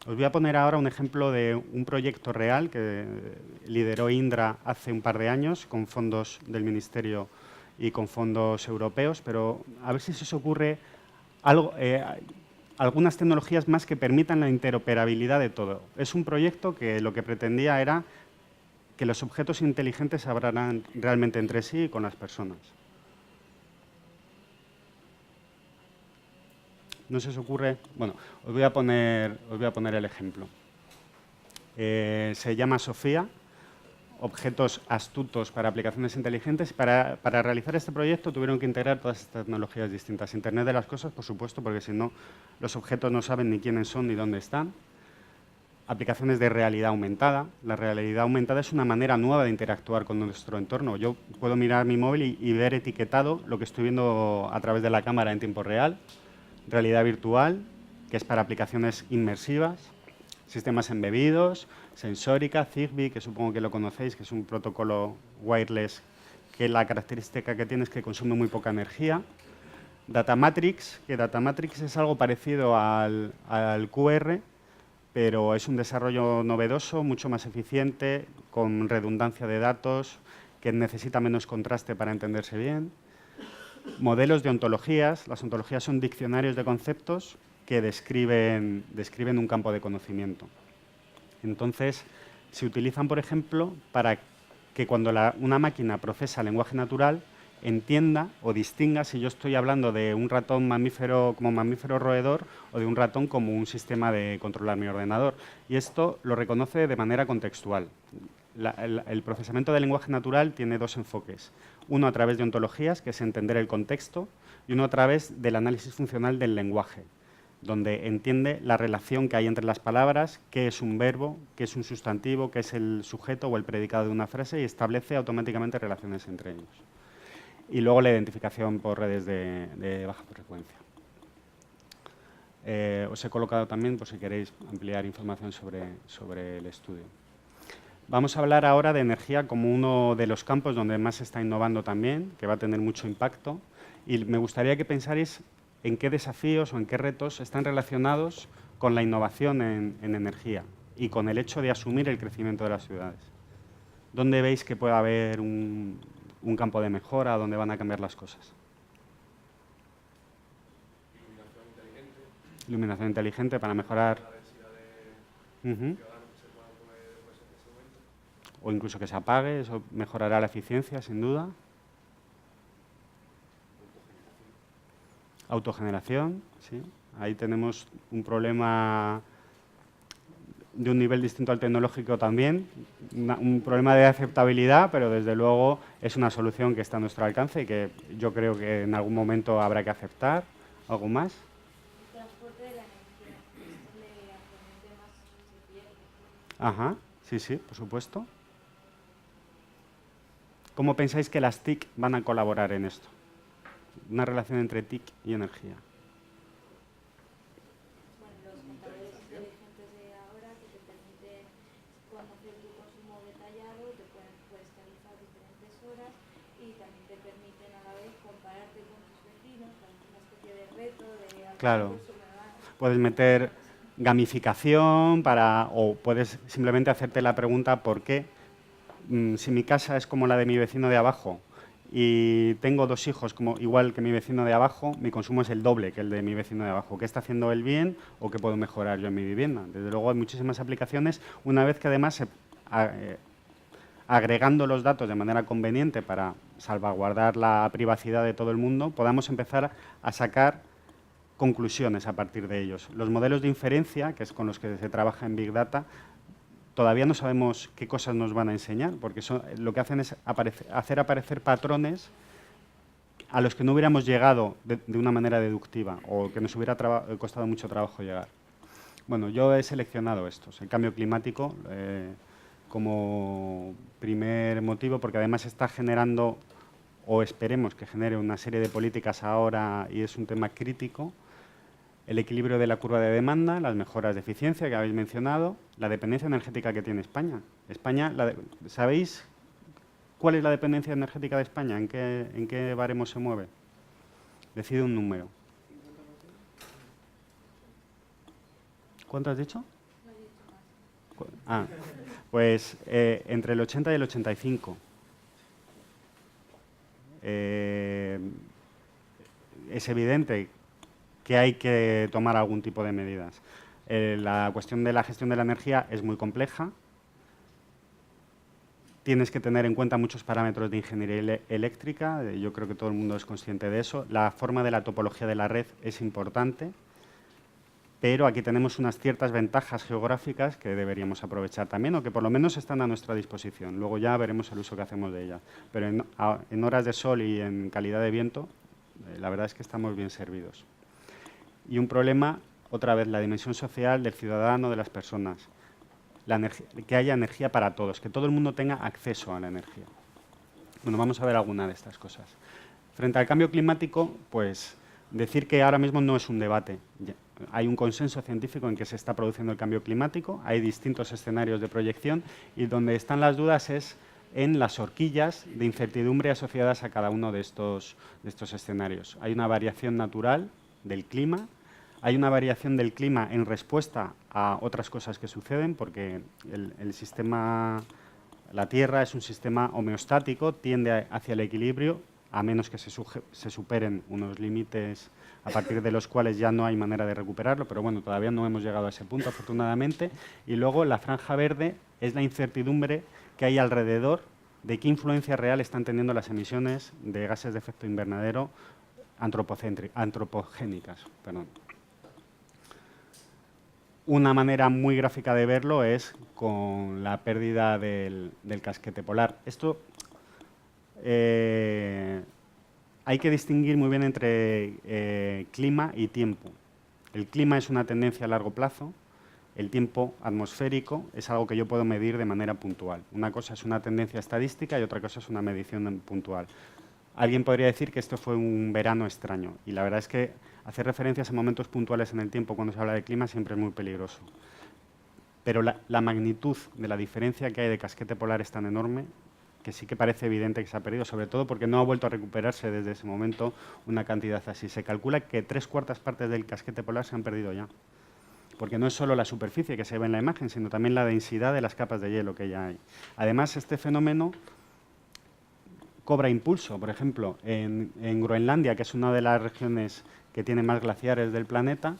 Os voy a poner ahora un ejemplo de un proyecto real que lideró Indra hace un par de años con fondos del Ministerio y con fondos europeos, pero a ver si se os ocurre algo, algunas tecnologías más que permitan la interoperabilidad de todo. Es un proyecto que lo que pretendía era que los objetos inteligentes hablaran realmente entre sí y con las personas. ¿No se os ocurre? Bueno, os voy a poner el ejemplo. Se llama Sofía, objetos astutos para aplicaciones inteligentes. Para realizar este proyecto tuvieron que integrar todas estas tecnologías distintas. Internet de las cosas, por supuesto, porque si no, los objetos no saben ni quiénes son ni dónde están. Aplicaciones de realidad aumentada. La realidad aumentada es una manera nueva de interactuar con nuestro entorno. Yo puedo mirar mi móvil y ver etiquetado lo que estoy viendo a través de la cámara en tiempo real. Realidad virtual, que es para aplicaciones inmersivas. Sistemas embebidos, sensórica, Zigbee, que supongo que lo conocéis, que es un protocolo wireless que la característica que tiene es que consume muy poca energía. Datamatrix, que Datamatrix es algo parecido al QR, pero es un desarrollo novedoso, mucho más eficiente, con redundancia de datos, que necesita menos contraste para entenderse bien. Modelos de ontologías. Las ontologías son diccionarios de conceptos que describen un campo de conocimiento. Entonces, se utilizan, por ejemplo, para que cuando una máquina procesa lenguaje natural, entienda o distinga si yo estoy hablando de un ratón mamífero como mamífero roedor o de un ratón como un sistema de controlar mi ordenador. Y esto lo reconoce de manera contextual. El procesamiento del lenguaje natural tiene dos enfoques. Uno a través de ontologías, que es entender el contexto, y uno a través del análisis funcional del lenguaje, donde entiende la relación que hay entre las palabras, qué es un verbo, qué es un sustantivo, qué es el sujeto o el predicado de una frase y establece automáticamente relaciones entre ellos. Y luego la identificación por redes de baja frecuencia. Os he colocado también, por si queréis ampliar información sobre el estudio. Vamos a hablar ahora de energía como uno de los campos donde más se está innovando también, que va a tener mucho impacto. Y me gustaría que pensarais en qué desafíos o en qué retos están relacionados con la innovación en energía y con el hecho de asumir el crecimiento de las ciudades. ¿Dónde veis que puede haber un campo de mejora, dónde van a cambiar las cosas? Iluminación inteligente para mejorar. O incluso que se apague, eso mejorará la eficiencia, sin duda. Autogeneración, sí. Ahí tenemos un problema de un nivel distinto al tecnológico también, un problema de aceptabilidad, pero desde luego es una solución que está a nuestro alcance y que yo creo que en algún momento habrá que aceptar. ¿Algo más? El transporte de la energía, donde actualmente más se pierde. Ajá, sí, sí, por supuesto. ¿Cómo pensáis que las TIC van a colaborar en esto? Una relación entre TIC y energía. Bueno, los contadores inteligentes de ahora que te permiten conocer tu consumo detallado, puedes tarifar diferentes horas y también te permiten a la vez compararte con tus vecinos, para una especie de reto de Claro. Puedes meter gamificación o puedes simplemente hacerte la pregunta ¿por qué? Si mi casa es como la de mi vecino de abajo y tengo 2 hijos igual que mi vecino de abajo, mi consumo es el doble que el de mi vecino de abajo. ¿Qué está haciendo él bien o qué puedo mejorar yo en mi vivienda? Desde luego hay muchísimas aplicaciones, una vez que además agregando los datos de manera conveniente para salvaguardar la privacidad de todo el mundo, podamos empezar a sacar conclusiones a partir de ellos. Los modelos de inferencia, que es con los que se trabaja en Big Data, todavía no sabemos qué cosas nos van a enseñar, porque lo que hacen es hacer aparecer patrones a los que no hubiéramos llegado de una manera deductiva o que nos hubiera costado mucho trabajo llegar. Bueno, yo he seleccionado estos, el cambio climático como primer motivo, porque además está generando, o esperemos que genere una serie de políticas ahora y es un tema crítico. El equilibrio de la curva de demanda, las mejoras de eficiencia que habéis mencionado, la dependencia energética que tiene España. ¿Sabéis cuál es la dependencia energética de España? ¿En qué baremo se mueve? Decide un número. ¿Cuánto has dicho? Pues entre el 80 y el 85. Es evidente que hay que tomar algún tipo de medidas. La cuestión de la gestión de la energía es muy compleja. Tienes que tener en cuenta muchos parámetros de ingeniería eléctrica. Yo creo que todo el mundo es consciente de eso. La forma de la topología de la red es importante, pero aquí tenemos unas ciertas ventajas geográficas que deberíamos aprovechar también o que por lo menos están a nuestra disposición. Luego ya veremos el uso que hacemos de ellas. Pero en horas de sol y en calidad de viento, la verdad es que estamos bien servidos. Y un problema, otra vez, la dimensión social del ciudadano, de las personas. Que haya energía para todos, que todo el mundo tenga acceso a la energía. Bueno, vamos a ver alguna de estas cosas. Frente al cambio climático, pues decir que ahora mismo no es un debate. Hay un consenso científico en que se está produciendo el cambio climático, hay distintos escenarios de proyección y donde están las dudas es en las horquillas de incertidumbre asociadas a cada uno de estos escenarios. Hay una variación natural del clima, hay una variación del clima en respuesta a otras cosas que suceden, porque el sistema, la Tierra es un sistema homeostático, tiende hacia el equilibrio, a menos que se superen unos límites a partir de los cuales ya no hay manera de recuperarlo, pero bueno, todavía no hemos llegado a ese punto, afortunadamente. Y luego la franja verde es la incertidumbre que hay alrededor de qué influencia real están teniendo las emisiones de gases de efecto invernadero antropogénicas. Perdón. Una manera muy gráfica de verlo es con la pérdida del casquete polar. Esto hay que distinguir muy bien entre clima y tiempo. El clima es una tendencia a largo plazo, el tiempo atmosférico es algo que yo puedo medir de manera puntual. Una cosa es una tendencia estadística y otra cosa es una medición puntual. Alguien podría decir que esto fue un verano extraño, y la verdad es que hacer referencias a momentos puntuales en el tiempo cuando se habla de clima siempre es muy peligroso. Pero la magnitud de la diferencia que hay de casquete polar es tan enorme que sí que parece evidente que se ha perdido, sobre todo porque no ha vuelto a recuperarse desde ese momento una cantidad así. Se calcula que 3/4 partes del casquete polar se han perdido ya, porque no es solo la superficie que se ve en la imagen, sino también la densidad de las capas de hielo que ya hay. Además, este fenómeno cobra impulso. Por ejemplo, en Groenlandia, que es una de las regiones que tiene más glaciares del planeta,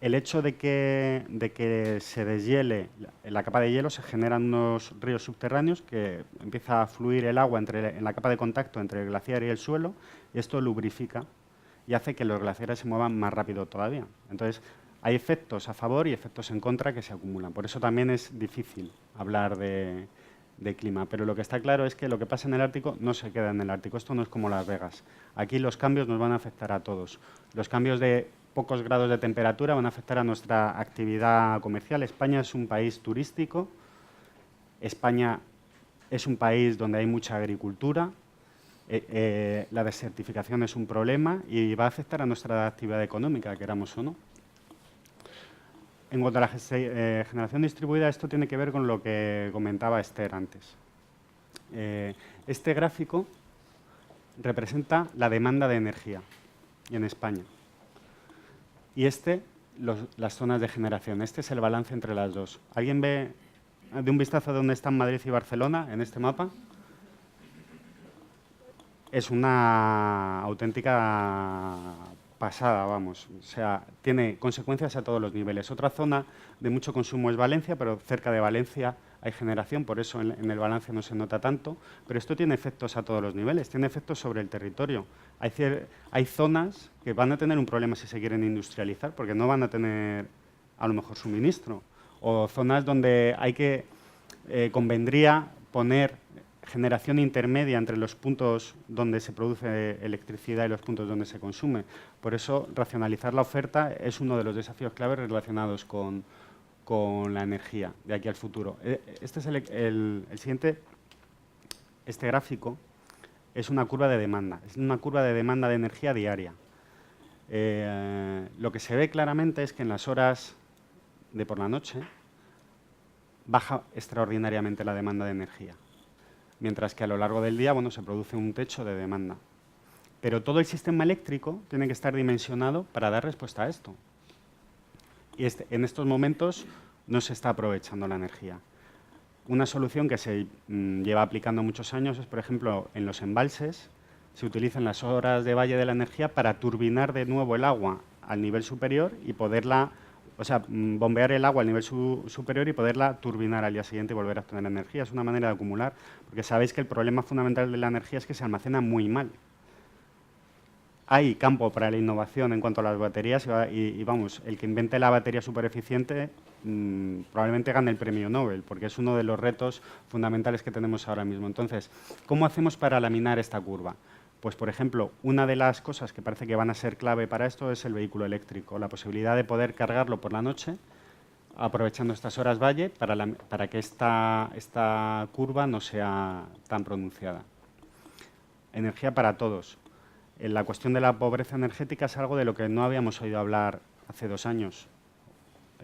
el hecho de que se deshiele la capa de hielo, se generan unos ríos subterráneos que empieza a fluir el agua en la capa de contacto entre el glaciar y el suelo, y esto lubrifica y hace que los glaciares se muevan más rápido todavía. Entonces, hay efectos a favor y efectos en contra que se acumulan. Por eso también es difícil hablar de clima. Pero lo que está claro es que lo que pasa en el Ártico no se queda en el Ártico. Esto no es como Las Vegas. Aquí los cambios nos van a afectar a todos. Los cambios de pocos grados de temperatura van a afectar a nuestra actividad comercial. España es un país turístico. España es un país donde hay mucha agricultura. La desertificación es un problema y va a afectar a nuestra actividad económica, queramos o no. En cuanto a la generación distribuida, esto tiene que ver con lo que comentaba Esther antes. Este gráfico representa la demanda de energía en España. Y las zonas de generación. Este es el balance entre las dos. ¿Alguien ve de un vistazo de dónde están Madrid y Barcelona en este mapa? Es una auténtica pasada, vamos. O sea, tiene consecuencias a todos los niveles. Otra zona de mucho consumo es Valencia, pero cerca de Valencia hay generación, por eso en el balance no se nota tanto. Pero esto tiene efectos a todos los niveles, tiene efectos sobre el territorio. Hay zonas que van a tener un problema si se quieren industrializar, porque no van a tener a lo mejor suministro. O zonas donde convendría poner generación intermedia entre los puntos donde se produce electricidad y los puntos donde se consume. Por eso, racionalizar la oferta es uno de los desafíos claves relacionados con la energía de aquí al futuro. Este es el siguiente. Este gráfico es una curva de demanda. Es una curva de demanda de energía diaria. Lo que se ve claramente es que en las horas de por la noche baja extraordinariamente la demanda de energía, mientras que a lo largo del día, bueno, se produce un techo de demanda. Pero todo el sistema eléctrico tiene que estar dimensionado para dar respuesta a esto. Y en estos momentos no se está aprovechando la energía. Una solución que se lleva aplicando muchos años es, por ejemplo, en los embalses se utilizan las horas de valle de la energía para turbinar de nuevo el agua al nivel superior y poderla, o sea, bombear el agua al nivel superior y poderla turbinar al día siguiente y volver a obtener energía. Es una manera de acumular, porque sabéis que el problema fundamental de la energía es que se almacena muy mal. Hay campo para la innovación en cuanto a las baterías y vamos, el que invente la batería supereficiente probablemente gane el premio Nobel, porque es uno de los retos fundamentales que tenemos ahora mismo. Entonces, ¿cómo hacemos para laminar esta curva? Pues, por ejemplo, una de las cosas que parece que van a ser clave para esto es el vehículo eléctrico, la posibilidad de poder cargarlo por la noche, aprovechando estas horas valle para que esta curva no sea tan pronunciada. Energía para todos. La cuestión de la pobreza energética es algo de lo que no habíamos oído hablar hace 2 años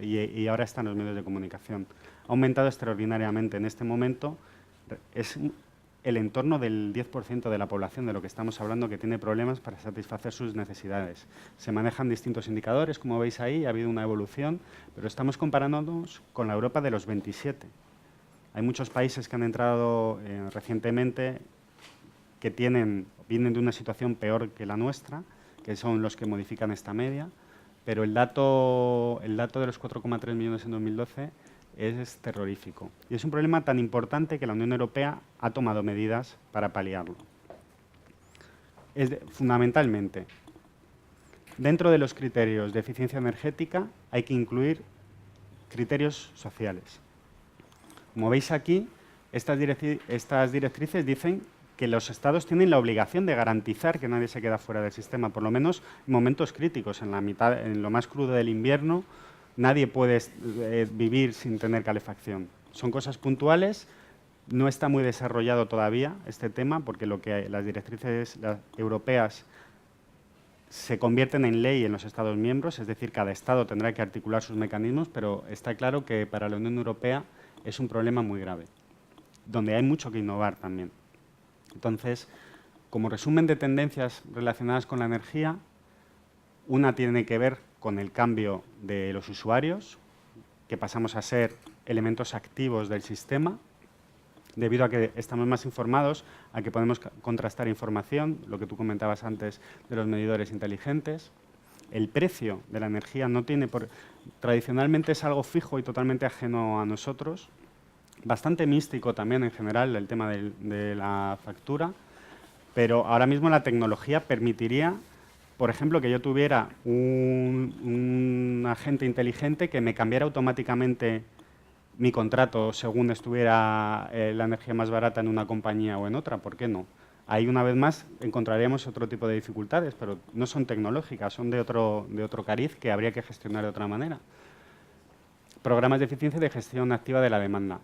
y ahora está en los medios de comunicación. Ha aumentado extraordinariamente. En este momento Es el entorno del 10% de la población de lo que estamos hablando que tiene problemas para satisfacer sus necesidades. Se manejan distintos indicadores, como veis ahí, ha habido una evolución, pero estamos comparándonos con la Europa de los 27. Hay muchos países que han entrado recientemente que vienen de una situación peor que la nuestra, que son los que modifican esta media, pero el dato de los 4,3 millones en 2012 es terrorífico. Y es un problema tan importante que la Unión Europea ha tomado medidas para paliarlo. Fundamentalmente, dentro de los criterios de eficiencia energética hay que incluir criterios sociales. Como veis aquí, estas directrices dicen que los Estados tienen la obligación de garantizar que nadie se queda fuera del sistema, por lo menos en momentos críticos, en lo más crudo del invierno. Nadie puede vivir sin tener calefacción. Son cosas puntuales, no está muy desarrollado todavía este tema, porque las directrices europeas se convierten en ley en los Estados miembros, es decir, cada Estado tendrá que articular sus mecanismos, pero está claro que para la Unión Europea es un problema muy grave, donde hay mucho que innovar también. Entonces, como resumen de tendencias relacionadas con la energía, una tiene que ver con el cambio de los usuarios, que pasamos a ser elementos activos del sistema, debido a que estamos más informados, a que podemos contrastar información, lo que tú comentabas antes de los medidores inteligentes. El precio de la energía tradicionalmente es algo fijo y totalmente ajeno a nosotros, bastante místico también en general el tema de la factura, pero ahora mismo la tecnología permitiría, por ejemplo, que yo tuviera un agente inteligente que me cambiara automáticamente mi contrato según estuviera la energía más barata en una compañía o en otra. ¿Por qué no? Ahí, una vez más, encontraríamos otro tipo de dificultades, pero no son tecnológicas, son de otro cariz que habría que gestionar de otra manera. Programas de eficiencia y de gestión activa de la demanda.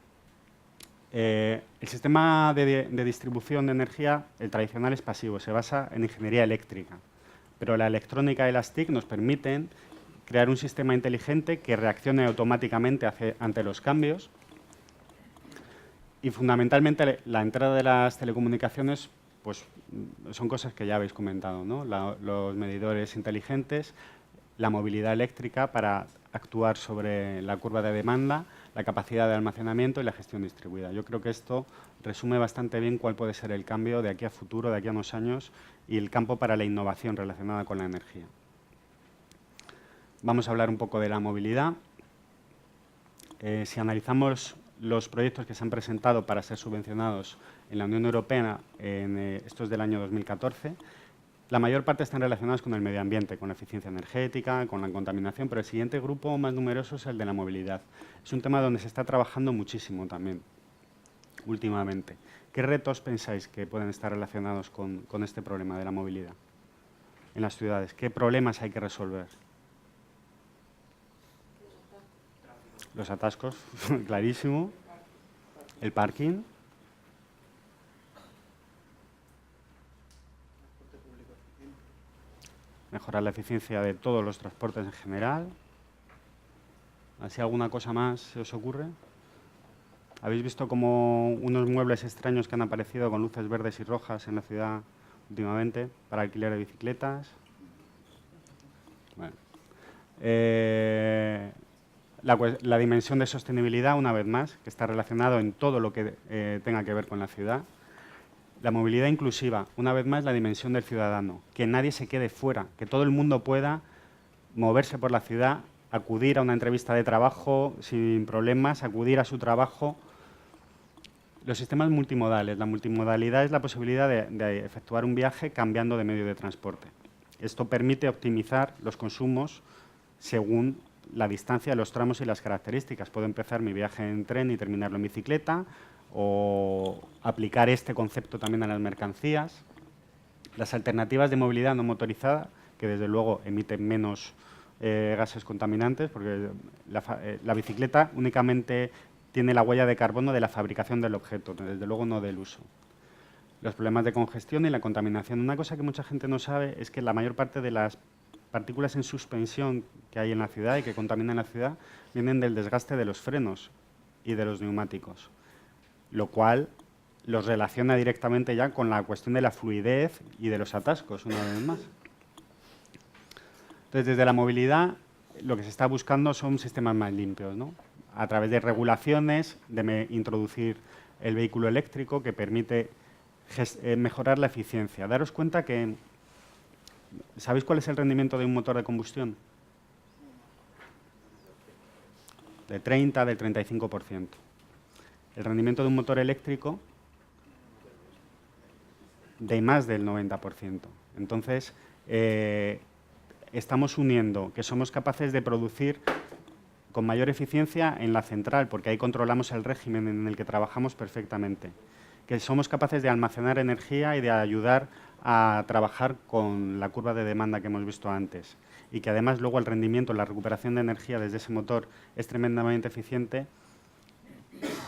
El sistema de distribución de energía, el tradicional, es pasivo, se basa en ingeniería eléctrica, pero la electrónica y las TIC nos permiten crear un sistema inteligente que reaccione automáticamente ante los cambios. Y fundamentalmente la entrada de las telecomunicaciones pues, son cosas que ya habéis comentado, ¿no? Los medidores inteligentes, la movilidad eléctrica para actuar sobre la curva de demanda, la capacidad de almacenamiento y la gestión distribuida. Yo creo que esto resume bastante bien cuál puede ser el cambio de aquí a futuro, de aquí a unos años, y el campo para la innovación relacionada con la energía. Vamos a hablar un poco de la movilidad. Si analizamos los proyectos que se han presentado para ser subvencionados en la Unión Europea, estos del año 2014, la mayor parte están relacionados con el medio ambiente, con la eficiencia energética, con la contaminación, pero el siguiente grupo más numeroso es el de la movilidad. Es un tema donde se está trabajando muchísimo también, últimamente. ¿Qué retos pensáis que pueden estar relacionados con este problema de la movilidad en las ciudades? ¿Qué problemas hay que resolver? Los atascos, clarísimo. El parking. Mejorar la eficiencia de todos los transportes en general. ¿Así alguna cosa más se os ocurre? ¿Habéis visto como unos muebles extraños que han aparecido con luces verdes y rojas en la ciudad últimamente para alquiler de bicicletas? Bueno. La dimensión de sostenibilidad, una vez más, que está relacionado en todo lo que tenga que ver con la ciudad. La movilidad inclusiva, una vez más, la dimensión del ciudadano, que nadie se quede fuera, que todo el mundo pueda moverse por la ciudad, acudir a una entrevista de trabajo sin problemas, acudir a su trabajo. Los sistemas multimodales. La multimodalidad es la posibilidad de efectuar un viaje cambiando de medio de transporte. Esto permite optimizar los consumos según la distancia, los tramos y las características. Puedo empezar mi viaje en tren y terminarlo en bicicleta, o aplicar este concepto también a las mercancías. Las alternativas de movilidad no motorizada, que desde luego emiten menos gases contaminantes, porque la bicicleta únicamente tiene la huella de carbono de la fabricación del objeto, desde luego no del uso. Los problemas de congestión y la contaminación. Una cosa que mucha gente no sabe es que la mayor parte de las partículas en suspensión que hay en la ciudad y que contaminan la ciudad vienen del desgaste de los frenos y de los neumáticos, lo cual los relaciona directamente ya con la cuestión de la fluidez y de los atascos, una vez más. Entonces, desde la movilidad, lo que se está buscando son sistemas más limpios, ¿no? A través de regulaciones, de introducir el vehículo eléctrico que permite mejorar la eficiencia. Daros cuenta que, ¿sabéis cuál es el rendimiento de un motor de combustión? De 30, del 35%. El rendimiento de un motor eléctrico, de más del 90%. Entonces, estamos uniendo que somos capaces de producir con mayor eficiencia en la central, porque ahí controlamos el régimen en el que trabajamos perfectamente. Que somos capaces de almacenar energía y de ayudar a trabajar con la curva de demanda que hemos visto antes. Y que además luego el rendimiento, la recuperación de energía desde ese motor es tremendamente eficiente,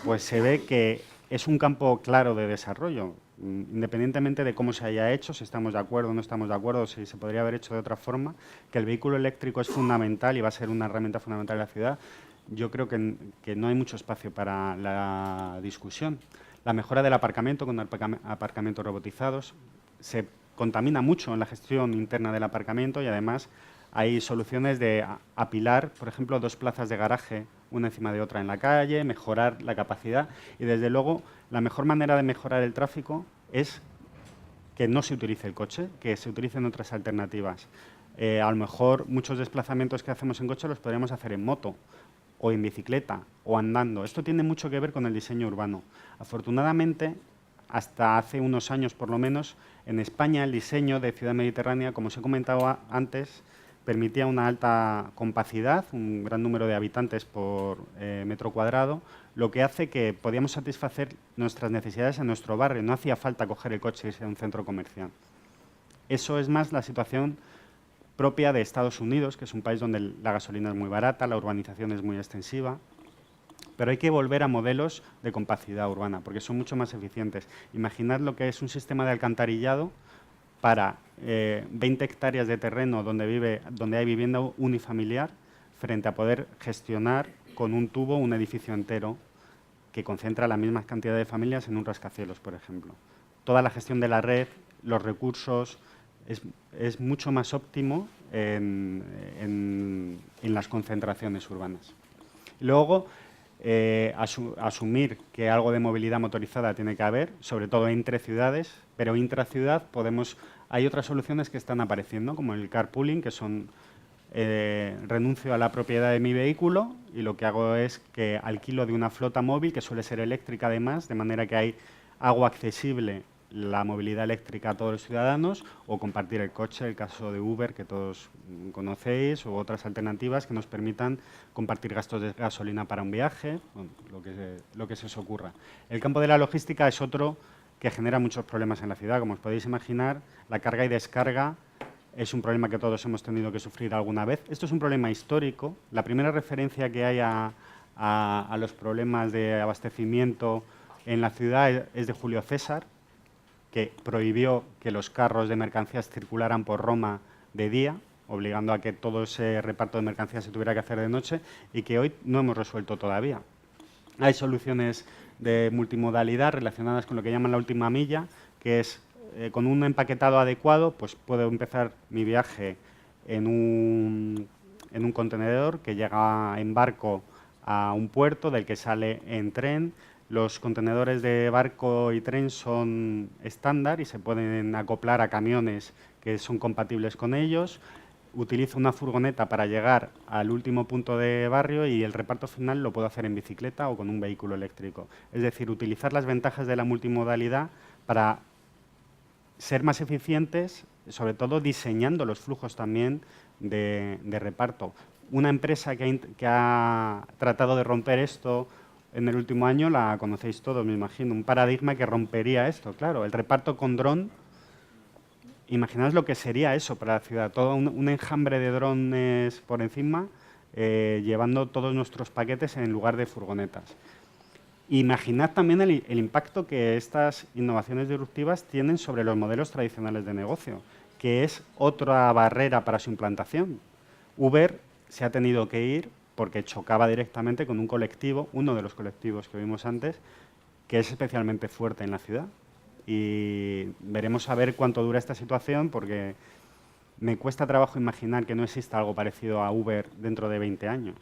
pues se ve que es un campo claro de desarrollo, independientemente de cómo se haya hecho, si estamos de acuerdo o no estamos de acuerdo, si se podría haber hecho de otra forma, que el vehículo eléctrico es fundamental y va a ser una herramienta fundamental de la ciudad. Yo creo que no hay mucho espacio para la discusión. La mejora del aparcamiento con aparcamientos robotizados. Se contamina mucho en la gestión interna del aparcamiento y además hay soluciones de apilar, por ejemplo, 2 plazas de garaje una encima de otra en la calle, mejorar la capacidad y, desde luego, la mejor manera de mejorar el tráfico es que no se utilice el coche, que se utilicen otras alternativas. A lo mejor muchos desplazamientos que hacemos en coche los podríamos hacer en moto o en bicicleta o andando. Esto tiene mucho que ver con el diseño urbano. Afortunadamente, hasta hace unos años por lo menos, en España el diseño de ciudad mediterránea, como os he comentado antes, permitía una alta compacidad, un gran número de habitantes por metro cuadrado, lo que hace que podíamos satisfacer nuestras necesidades en nuestro barrio. No hacía falta coger el coche y irse a un centro comercial. Eso es más la situación propia de Estados Unidos, que es un país donde la gasolina es muy barata, la urbanización es muy extensiva, pero hay que volver a modelos de compacidad urbana, porque son mucho más eficientes. Imaginad lo que es un sistema de alcantarillado para 20 hectáreas de terreno donde hay vivienda unifamiliar, frente a poder gestionar con un tubo un edificio entero que concentra la misma cantidad de familias en un rascacielos, por ejemplo. Toda la gestión de la red, los recursos, es mucho más óptimo en las concentraciones urbanas. Luego, asumir que algo de movilidad motorizada tiene que haber, sobre todo entre ciudades, pero intraciudad hay otras soluciones que están apareciendo, como el carpooling, que son renuncio a la propiedad de mi vehículo y lo que hago es que alquilo de una flota móvil, que suele ser eléctrica además, de manera que hago accesible la movilidad eléctrica a todos los ciudadanos, o compartir el coche, el caso de Uber, que todos conocéis, o otras alternativas que nos permitan compartir gastos de gasolina para un viaje, bueno, lo que se os ocurra. El campo de la logística es otro que genera muchos problemas en la ciudad. Como os podéis imaginar, la carga y descarga es un problema que todos hemos tenido que sufrir alguna vez. Esto es un problema histórico. La primera referencia que hay a los problemas de abastecimiento en la ciudad es de Julio César, que prohibió que los carros de mercancías circularan por Roma de día, obligando a que todo ese reparto de mercancías se tuviera que hacer de noche, y que hoy no hemos resuelto todavía. Hay soluciones de multimodalidad relacionadas con lo que llaman la última milla, que es con un empaquetado adecuado, pues puedo empezar mi viaje en un contenedor que llega en barco a un puerto, del que sale en tren. Los contenedores de barco y tren son estándar y se pueden acoplar a camiones que son compatibles con ellos. Utilizo una furgoneta para llegar al último punto de barrio y el reparto final lo puedo hacer en bicicleta o con un vehículo eléctrico. Es decir, utilizar las ventajas de la multimodalidad para ser más eficientes, sobre todo diseñando los flujos también de reparto. Una empresa que ha tratado de romper esto en el último año, la conocéis todos, me imagino, un paradigma que rompería esto, claro, el reparto con dron. Imaginaos lo que sería eso para la ciudad, todo un enjambre de drones por encima, llevando todos nuestros paquetes en lugar de furgonetas. Imaginad también el impacto que estas innovaciones disruptivas tienen sobre los modelos tradicionales de negocio, que es otra barrera para su implantación. Uber se ha tenido que ir porque chocaba directamente con un colectivo, uno de los colectivos que vimos antes, que es especialmente fuerte en la ciudad. Y veremos a ver cuánto dura esta situación, porque me cuesta trabajo imaginar que no exista algo parecido a Uber dentro de 20 años.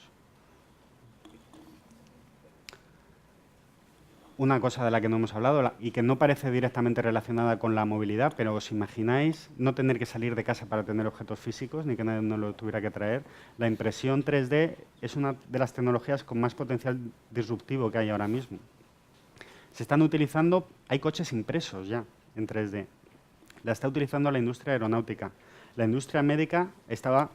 Una cosa de la que no hemos hablado y que no parece directamente relacionada con la movilidad, pero ¿os imagináis no tener que salir de casa para tener objetos físicos, ni que nadie nos lo tuviera que traer? La impresión 3D es una de las tecnologías con más potencial disruptivo que hay ahora mismo. Se están utilizando, hay coches impresos ya en 3D. La está utilizando la industria aeronáutica. La industria médica estaba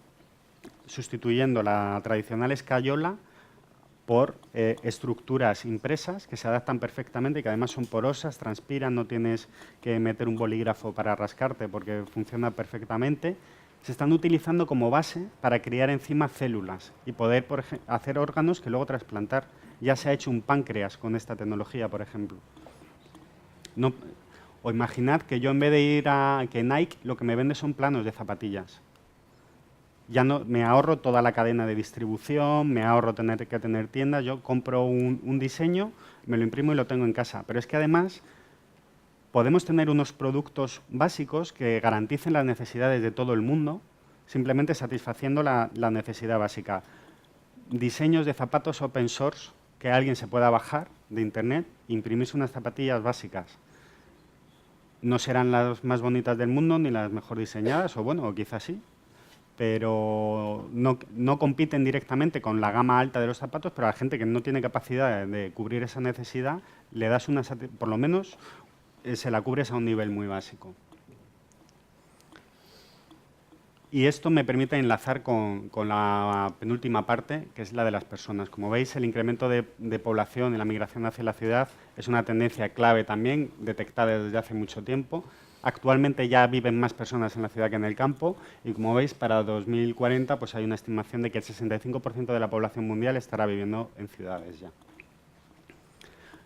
sustituyendo la tradicional escayola por estructuras impresas que se adaptan perfectamente y que además son porosas, transpiran, no tienes que meter un bolígrafo para rascarte porque funciona perfectamente. Se están utilizando como base para crear encima células y poder hacer órganos que luego trasplantar. Ya se ha hecho un páncreas con esta tecnología, por ejemplo. No, o imaginad que yo en vez de ir a que Nike lo que me vende son planos de zapatillas. Ya no, me ahorro toda la cadena de distribución, me ahorro tener que tener tiendas, yo compro un diseño, me lo imprimo y lo tengo en casa. Pero es que además podemos tener unos productos básicos que garanticen las necesidades de todo el mundo, simplemente satisfaciendo la necesidad básica. Diseños de zapatos open source que alguien se pueda bajar de internet, imprimirse unas zapatillas básicas. No serán las más bonitas del mundo ni las mejor diseñadas, o bueno, o quizás sí, pero no compiten directamente con la gama alta de los zapatos, pero a la gente que no tiene capacidad de cubrir esa necesidad, le das por lo menos se la cubres a un nivel muy básico. Y esto me permite enlazar con la penúltima parte, que es la de las personas. Como veis, el incremento de población y la migración hacia la ciudad es una tendencia clave también, detectada desde hace mucho tiempo. Actualmente ya viven más personas en la ciudad que en el campo y, como veis, para 2040 pues hay una estimación de que el 65% de la población mundial estará viviendo en ciudades ya.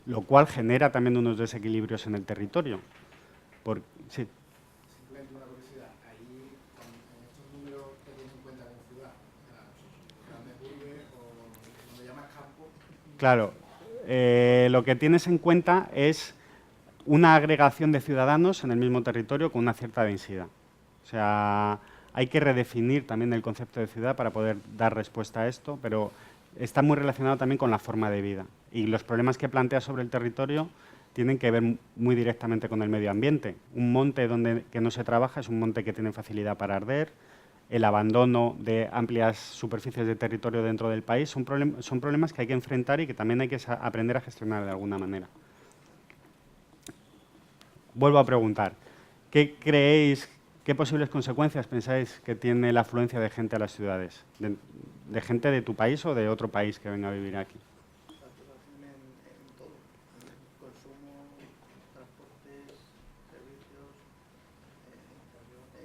Lo cual genera también unos desequilibrios en el territorio. Sí. Simplemente una curiosidad, ahí con estos números que tienes en cuenta como ciudad, grandes urbes o donde llamas campo. Claro, lo que tienes en cuenta es una agregación de ciudadanos en el mismo territorio con una cierta densidad. O sea, hay que redefinir también el concepto de ciudad para poder dar respuesta a esto, pero está muy relacionado también con la forma de vida. Y los problemas que plantea sobre el territorio tienen que ver muy directamente con el medio ambiente. Un monte que no se trabaja es un monte que tiene facilidad para arder. El abandono de amplias superficies de territorio dentro del país son problemas que hay que enfrentar y que también hay que aprender a gestionar de alguna manera. Vuelvo a preguntar, ¿qué creéis, qué posibles consecuencias pensáis que tiene la afluencia de gente a las ciudades? ¿De gente de tu país o de otro país que venga a vivir aquí? En todo, en consumo, transportes, servicios,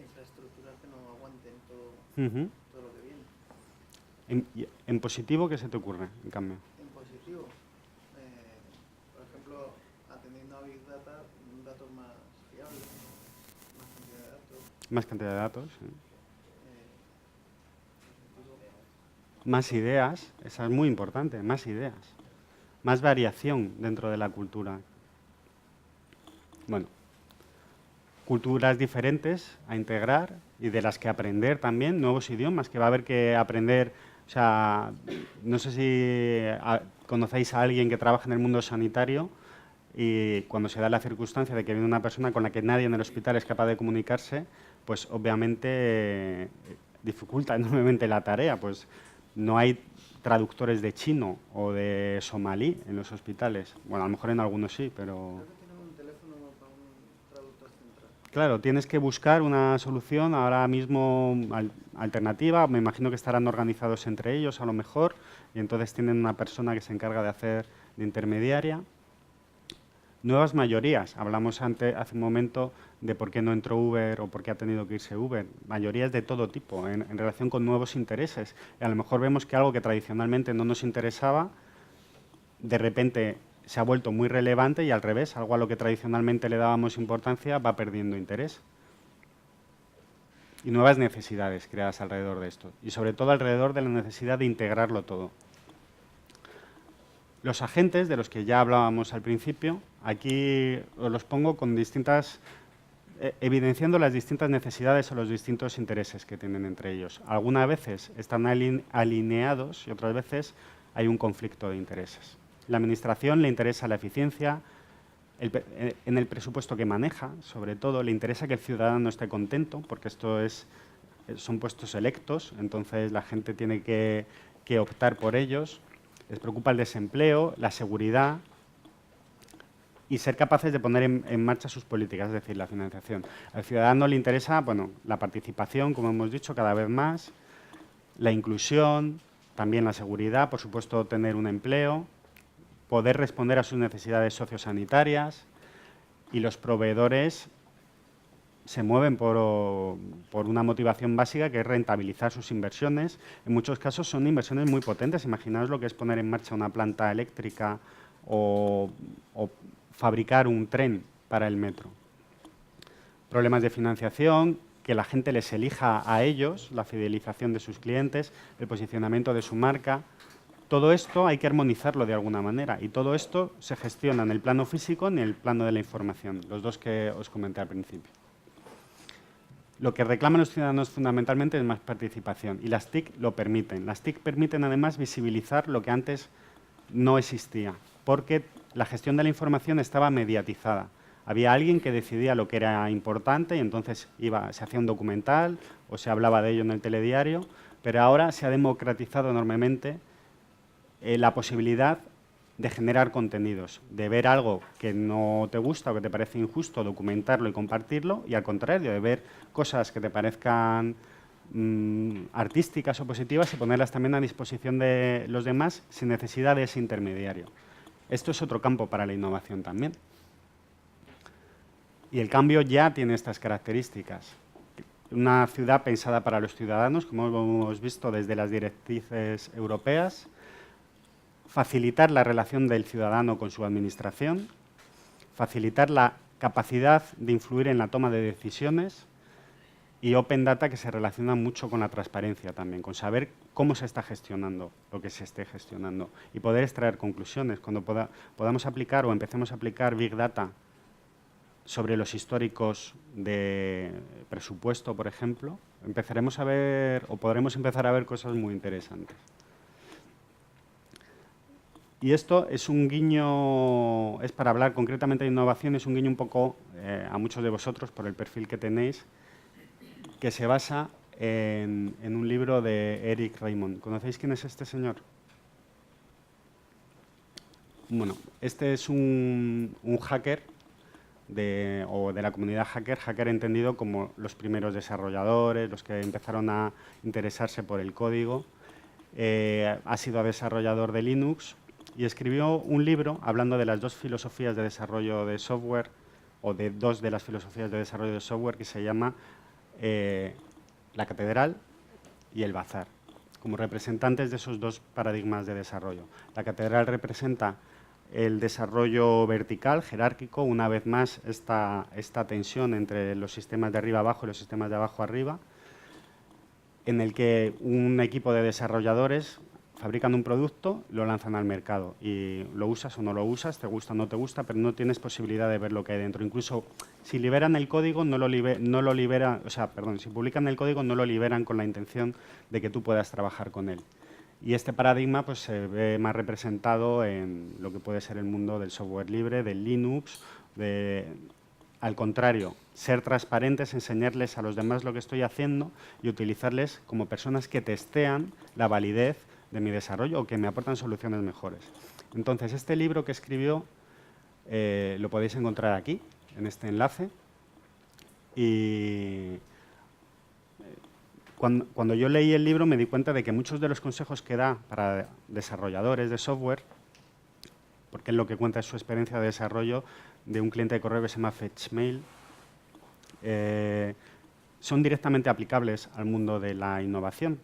infraestructuras que no aguanten todo lo que viene. En positivo, ¿qué se te ocurre, en cambio? En positivo, por ejemplo, atendiendo a Big Data, datos más fiables, más cantidad de datos. Más cantidad de datos, sí. Más ideas, esa es muy importante, más ideas. Más variación dentro de la cultura. Bueno, culturas diferentes a integrar y de las que aprender también, nuevos idiomas que va a haber que aprender. O sea, no sé si conocéis a alguien que trabaja en el mundo sanitario y cuando se da la circunstancia de que viene una persona con la que nadie en el hospital es capaz de comunicarse, pues obviamente dificulta enormemente la tarea, pues no hay traductores de chino o de somalí en los hospitales. Bueno, a lo mejor en algunos sí, pero... Creo que tienen un teléfono para un traductor central. Claro, tienes que buscar una solución ahora mismo alternativa. Me imagino que estarán organizados entre ellos a lo mejor y entonces tienen una persona que se encarga de hacer de intermediaria. Nuevas mayorías. Hablamos hace un momento de por qué no entró Uber o por qué ha tenido que irse Uber. Mayorías de todo tipo, en relación con nuevos intereses. Y a lo mejor vemos que algo que tradicionalmente no nos interesaba, de repente se ha vuelto muy relevante y al revés, algo a lo que tradicionalmente le dábamos importancia va perdiendo interés. Y nuevas necesidades creadas alrededor de esto. Y sobre todo alrededor de la necesidad de integrarlo todo. Los agentes, de los que ya hablábamos al principio, aquí os los pongo con distintas, evidenciando las distintas necesidades o los distintos intereses que tienen entre ellos. Algunas veces están alineados y otras veces hay un conflicto de intereses. La administración le interesa la eficiencia, en el presupuesto que maneja, sobre todo, le interesa que el ciudadano esté contento, porque son puestos electos, entonces la gente tiene que optar por ellos. Les preocupa el desempleo, la seguridad y ser capaces de poner en marcha sus políticas, es decir, la financiación. Al ciudadano le interesa, bueno, la participación, como hemos dicho, cada vez más, la inclusión, también la seguridad, por supuesto, tener un empleo, poder responder a sus necesidades sociosanitarias, y los proveedores se mueven por una motivación básica, que es rentabilizar sus inversiones. En muchos casos son inversiones muy potentes. Imaginaos lo que es poner en marcha una planta eléctrica o fabricar un tren para el metro. Problemas de financiación, que la gente les elija a ellos, la fidelización de sus clientes, el posicionamiento de su marca. Todo esto hay que armonizarlo de alguna manera, y todo esto se gestiona en el plano físico y en el plano de la información, los dos que os comenté al principio. Lo que reclaman los ciudadanos fundamentalmente es más participación, y las TIC lo permiten. Las TIC permiten además visibilizar lo que antes no existía, porque la gestión de la información estaba mediatizada. Había alguien que decidía lo que era importante y entonces se hacía un documental o se hablaba de ello en el telediario, pero ahora se ha democratizado enormemente la posibilidad de generar contenidos, de ver algo que no te gusta o que te parece injusto, documentarlo y compartirlo, y al contrario, de ver cosas que te parezcan artísticas o positivas y ponerlas también a disposición de los demás sin necesidad de ese intermediario. Esto es otro campo para la innovación también. Y el cambio ya tiene estas características. Una ciudad pensada para los ciudadanos, como hemos visto desde las directrices europeas, facilitar la relación del ciudadano con su administración, facilitar la capacidad de influir en la toma de decisiones, y Open Data, que se relaciona mucho con la transparencia también, con saber cómo se está gestionando lo que se esté gestionando y poder extraer conclusiones. Cuando podamos aplicar o empecemos a aplicar Big Data sobre los históricos de presupuesto, por ejemplo, empezaremos a ver o podremos empezar a ver cosas muy interesantes. Y esto es un guiño, es para hablar concretamente de innovación, es un guiño un poco a muchos de vosotros por el perfil que tenéis, que se basa en un libro de Eric Raymond. ¿Conocéis quién es este señor? Bueno, este es un hacker de la comunidad hacker entendido como los primeros desarrolladores, los que empezaron a interesarse por el código. Ha sido desarrollador de Linux y escribió un libro hablando de las dos filosofías de desarrollo de software, o de dos de las filosofías de desarrollo de software, que se llama la catedral y el bazar, como representantes de esos dos paradigmas de desarrollo. La catedral representa el desarrollo vertical, jerárquico, una vez más esta tensión entre los sistemas de arriba abajo y los sistemas de abajo arriba, en el que un equipo de desarrolladores fabrican un producto, lo lanzan al mercado y lo usas o no lo usas, te gusta o no te gusta, pero no tienes posibilidad de ver lo que hay dentro. Incluso si liberan el código, si publican el código, no lo liberan con la intención de que tú puedas trabajar con él. Y este paradigma pues, se ve más representado en lo que puede ser el mundo del software libre, del Linux, al contrario, ser transparentes, enseñarles a los demás lo que estoy haciendo y utilizarles como personas que testean la validez de mi desarrollo o que me aportan soluciones mejores. Entonces, este libro que escribió lo podéis encontrar aquí, en este enlace. Y cuando yo leí el libro me di cuenta de que muchos de los consejos que da para desarrolladores de software, porque él lo que cuenta es su experiencia de desarrollo de un cliente de correo que se llama FetchMail, son directamente aplicables al mundo de la innovación.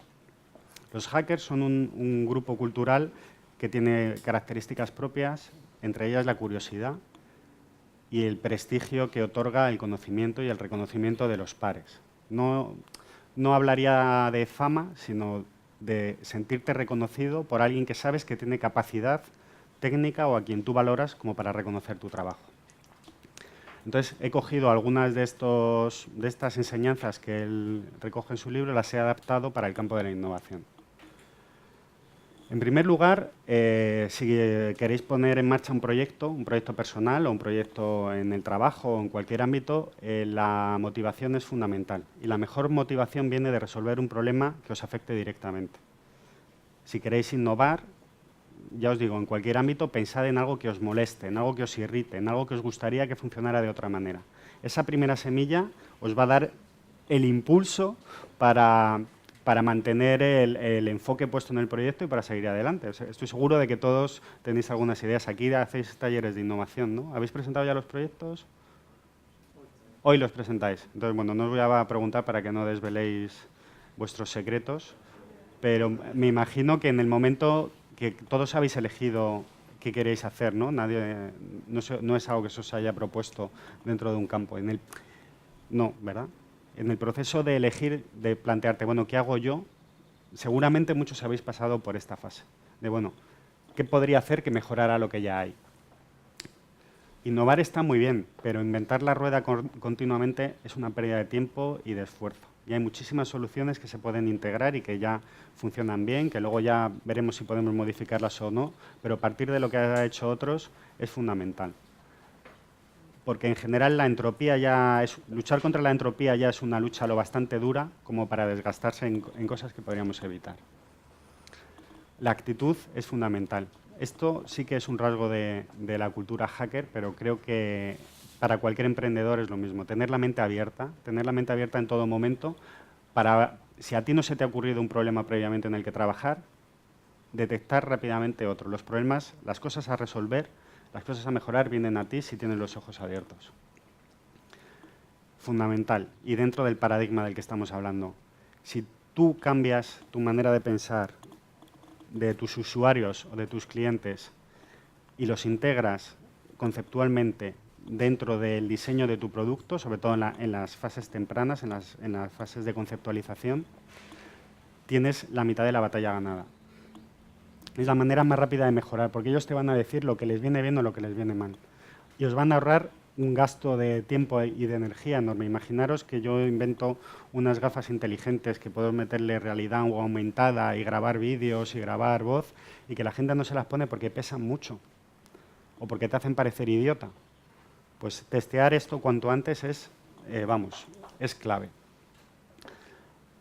Los hackers son un grupo cultural que tiene características propias, entre ellas la curiosidad y el prestigio que otorga el conocimiento y el reconocimiento de los pares. No hablaría de fama, sino de sentirte reconocido por alguien que sabes que tiene capacidad técnica o a quien tú valoras como para reconocer tu trabajo. Entonces, he cogido algunas de estas enseñanzas que él recoge en su libro y las he adaptado para el campo de la innovación. En primer lugar, si queréis poner en marcha un proyecto personal o un proyecto en el trabajo o en cualquier ámbito, la motivación es fundamental. Y la mejor motivación viene de resolver un problema que os afecte directamente. Si queréis innovar, ya os digo, en cualquier ámbito, pensad en algo que os moleste, en algo que os irrite, en algo que os gustaría que funcionara de otra manera. Esa primera semilla os va a dar el impulso para mantener el enfoque puesto en el proyecto y para seguir adelante. O sea, estoy seguro de que todos tenéis algunas ideas. Aquí hacéis talleres de innovación, ¿no? ¿Habéis presentado ya los proyectos? Hoy los presentáis. Entonces, bueno, no os voy a preguntar para que no desveléis vuestros secretos, pero me imagino que en el momento que todos habéis elegido qué queréis hacer, ¿no? No es algo que se os haya propuesto dentro de un campo. No, ¿verdad? En el proceso de elegir, de plantearte, bueno, ¿qué hago yo? Seguramente muchos habéis pasado por esta fase. De, bueno, ¿qué podría hacer que mejorara lo que ya hay? Innovar está muy bien, pero inventar la rueda continuamente es una pérdida de tiempo y de esfuerzo. Y hay muchísimas soluciones que se pueden integrar y que ya funcionan bien, que luego ya veremos si podemos modificarlas o no, pero partir de lo que han hecho otros es fundamental. Porque en general la entropía luchar contra la entropía ya es una lucha lo bastante dura como para desgastarse en cosas que podríamos evitar. La actitud es fundamental. Esto sí que es un rasgo de la cultura hacker, pero creo que para cualquier emprendedor es lo mismo. Tener la mente abierta en todo momento para, si a ti no se te ha ocurrido un problema previamente en el que trabajar, detectar rápidamente otro. Los problemas, las cosas a resolver, las cosas a mejorar vienen a ti si tienes los ojos abiertos. Fundamental. Y dentro del paradigma del que estamos hablando, si tú cambias tu manera de pensar de tus usuarios o de tus clientes y los integras conceptualmente dentro del diseño de tu producto, sobre todo en las fases tempranas, en las fases de conceptualización, tienes la mitad de la batalla ganada. Es la manera más rápida de mejorar, porque ellos te van a decir lo que les viene bien o lo que les viene mal. Y os van a ahorrar un gasto de tiempo y de energía enorme. Imaginaros que yo invento unas gafas inteligentes que puedo meterle realidad aumentada y grabar vídeos y grabar voz y que la gente no se las pone porque pesan mucho o porque te hacen parecer idiota. Pues testear esto cuanto antes es clave.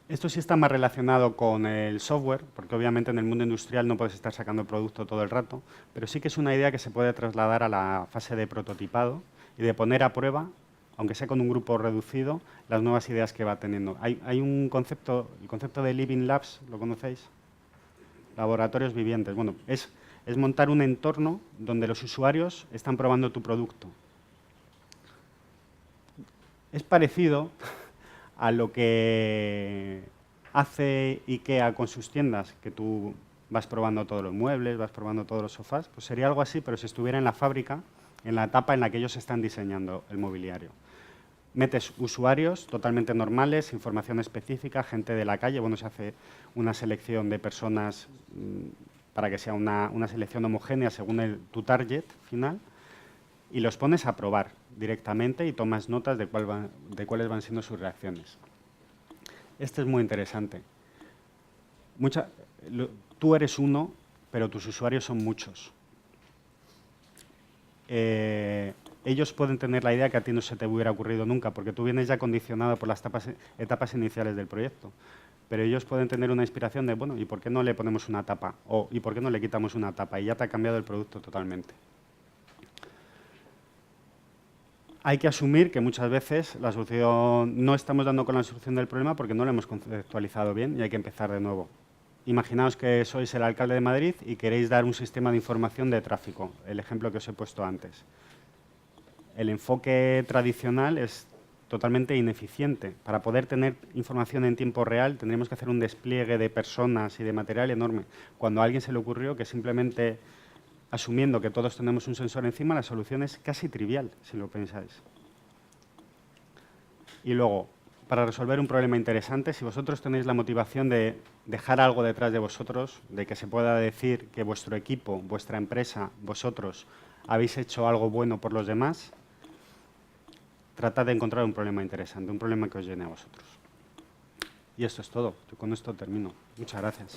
Esto sí está más relacionado con el software, porque obviamente en el mundo industrial no puedes estar sacando producto todo el rato, pero sí que es una idea que se puede trasladar a la fase de prototipado y de poner a prueba, aunque sea con un grupo reducido, las nuevas ideas que va teniendo. Hay un concepto, el concepto de Living Labs, ¿lo conocéis? Laboratorios vivientes. Bueno, es montar un entorno donde los usuarios están probando tu producto. Es parecido a lo que hace IKEA con sus tiendas, que tú vas probando todos los muebles, vas probando todos los sofás, pues sería algo así, pero si estuviera en la fábrica, en la etapa en la que ellos están diseñando el mobiliario. Metes usuarios totalmente normales, información específica, gente de la calle, bueno, se hace una selección de personas para que sea una selección homogénea según tu target final, y los pones a probar directamente y tomas notas de cuáles van siendo sus reacciones. Esto es muy interesante. Tú eres uno, pero tus usuarios son muchos. Ellos pueden tener la idea que a ti no se te hubiera ocurrido nunca, porque tú vienes ya condicionado por las etapas iniciales del proyecto. Pero ellos pueden tener una inspiración de, bueno, ¿y por qué no le ponemos una tapa? O ¿y por qué no le quitamos una tapa? Y ya te ha cambiado el producto totalmente. Hay que asumir que muchas veces la solución, no estamos dando con la solución del problema porque no lo hemos conceptualizado bien y hay que empezar de nuevo. Imaginaos que sois el alcalde de Madrid y queréis dar un sistema de información de tráfico, el ejemplo que os he puesto antes. El enfoque tradicional es totalmente ineficiente. Para poder tener información en tiempo real tendríamos que hacer un despliegue de personas y de material enorme. Cuando a alguien se le ocurrió que simplemente asumiendo que todos tenemos un sensor encima, la solución es casi trivial, si lo pensáis. Y luego, para resolver un problema interesante, si vosotros tenéis la motivación de dejar algo detrás de vosotros, de que se pueda decir que vuestro equipo, vuestra empresa, vosotros habéis hecho algo bueno por los demás, tratad de encontrar un problema interesante, un problema que os llene a vosotros. Y esto es todo. Yo con esto termino. Muchas gracias.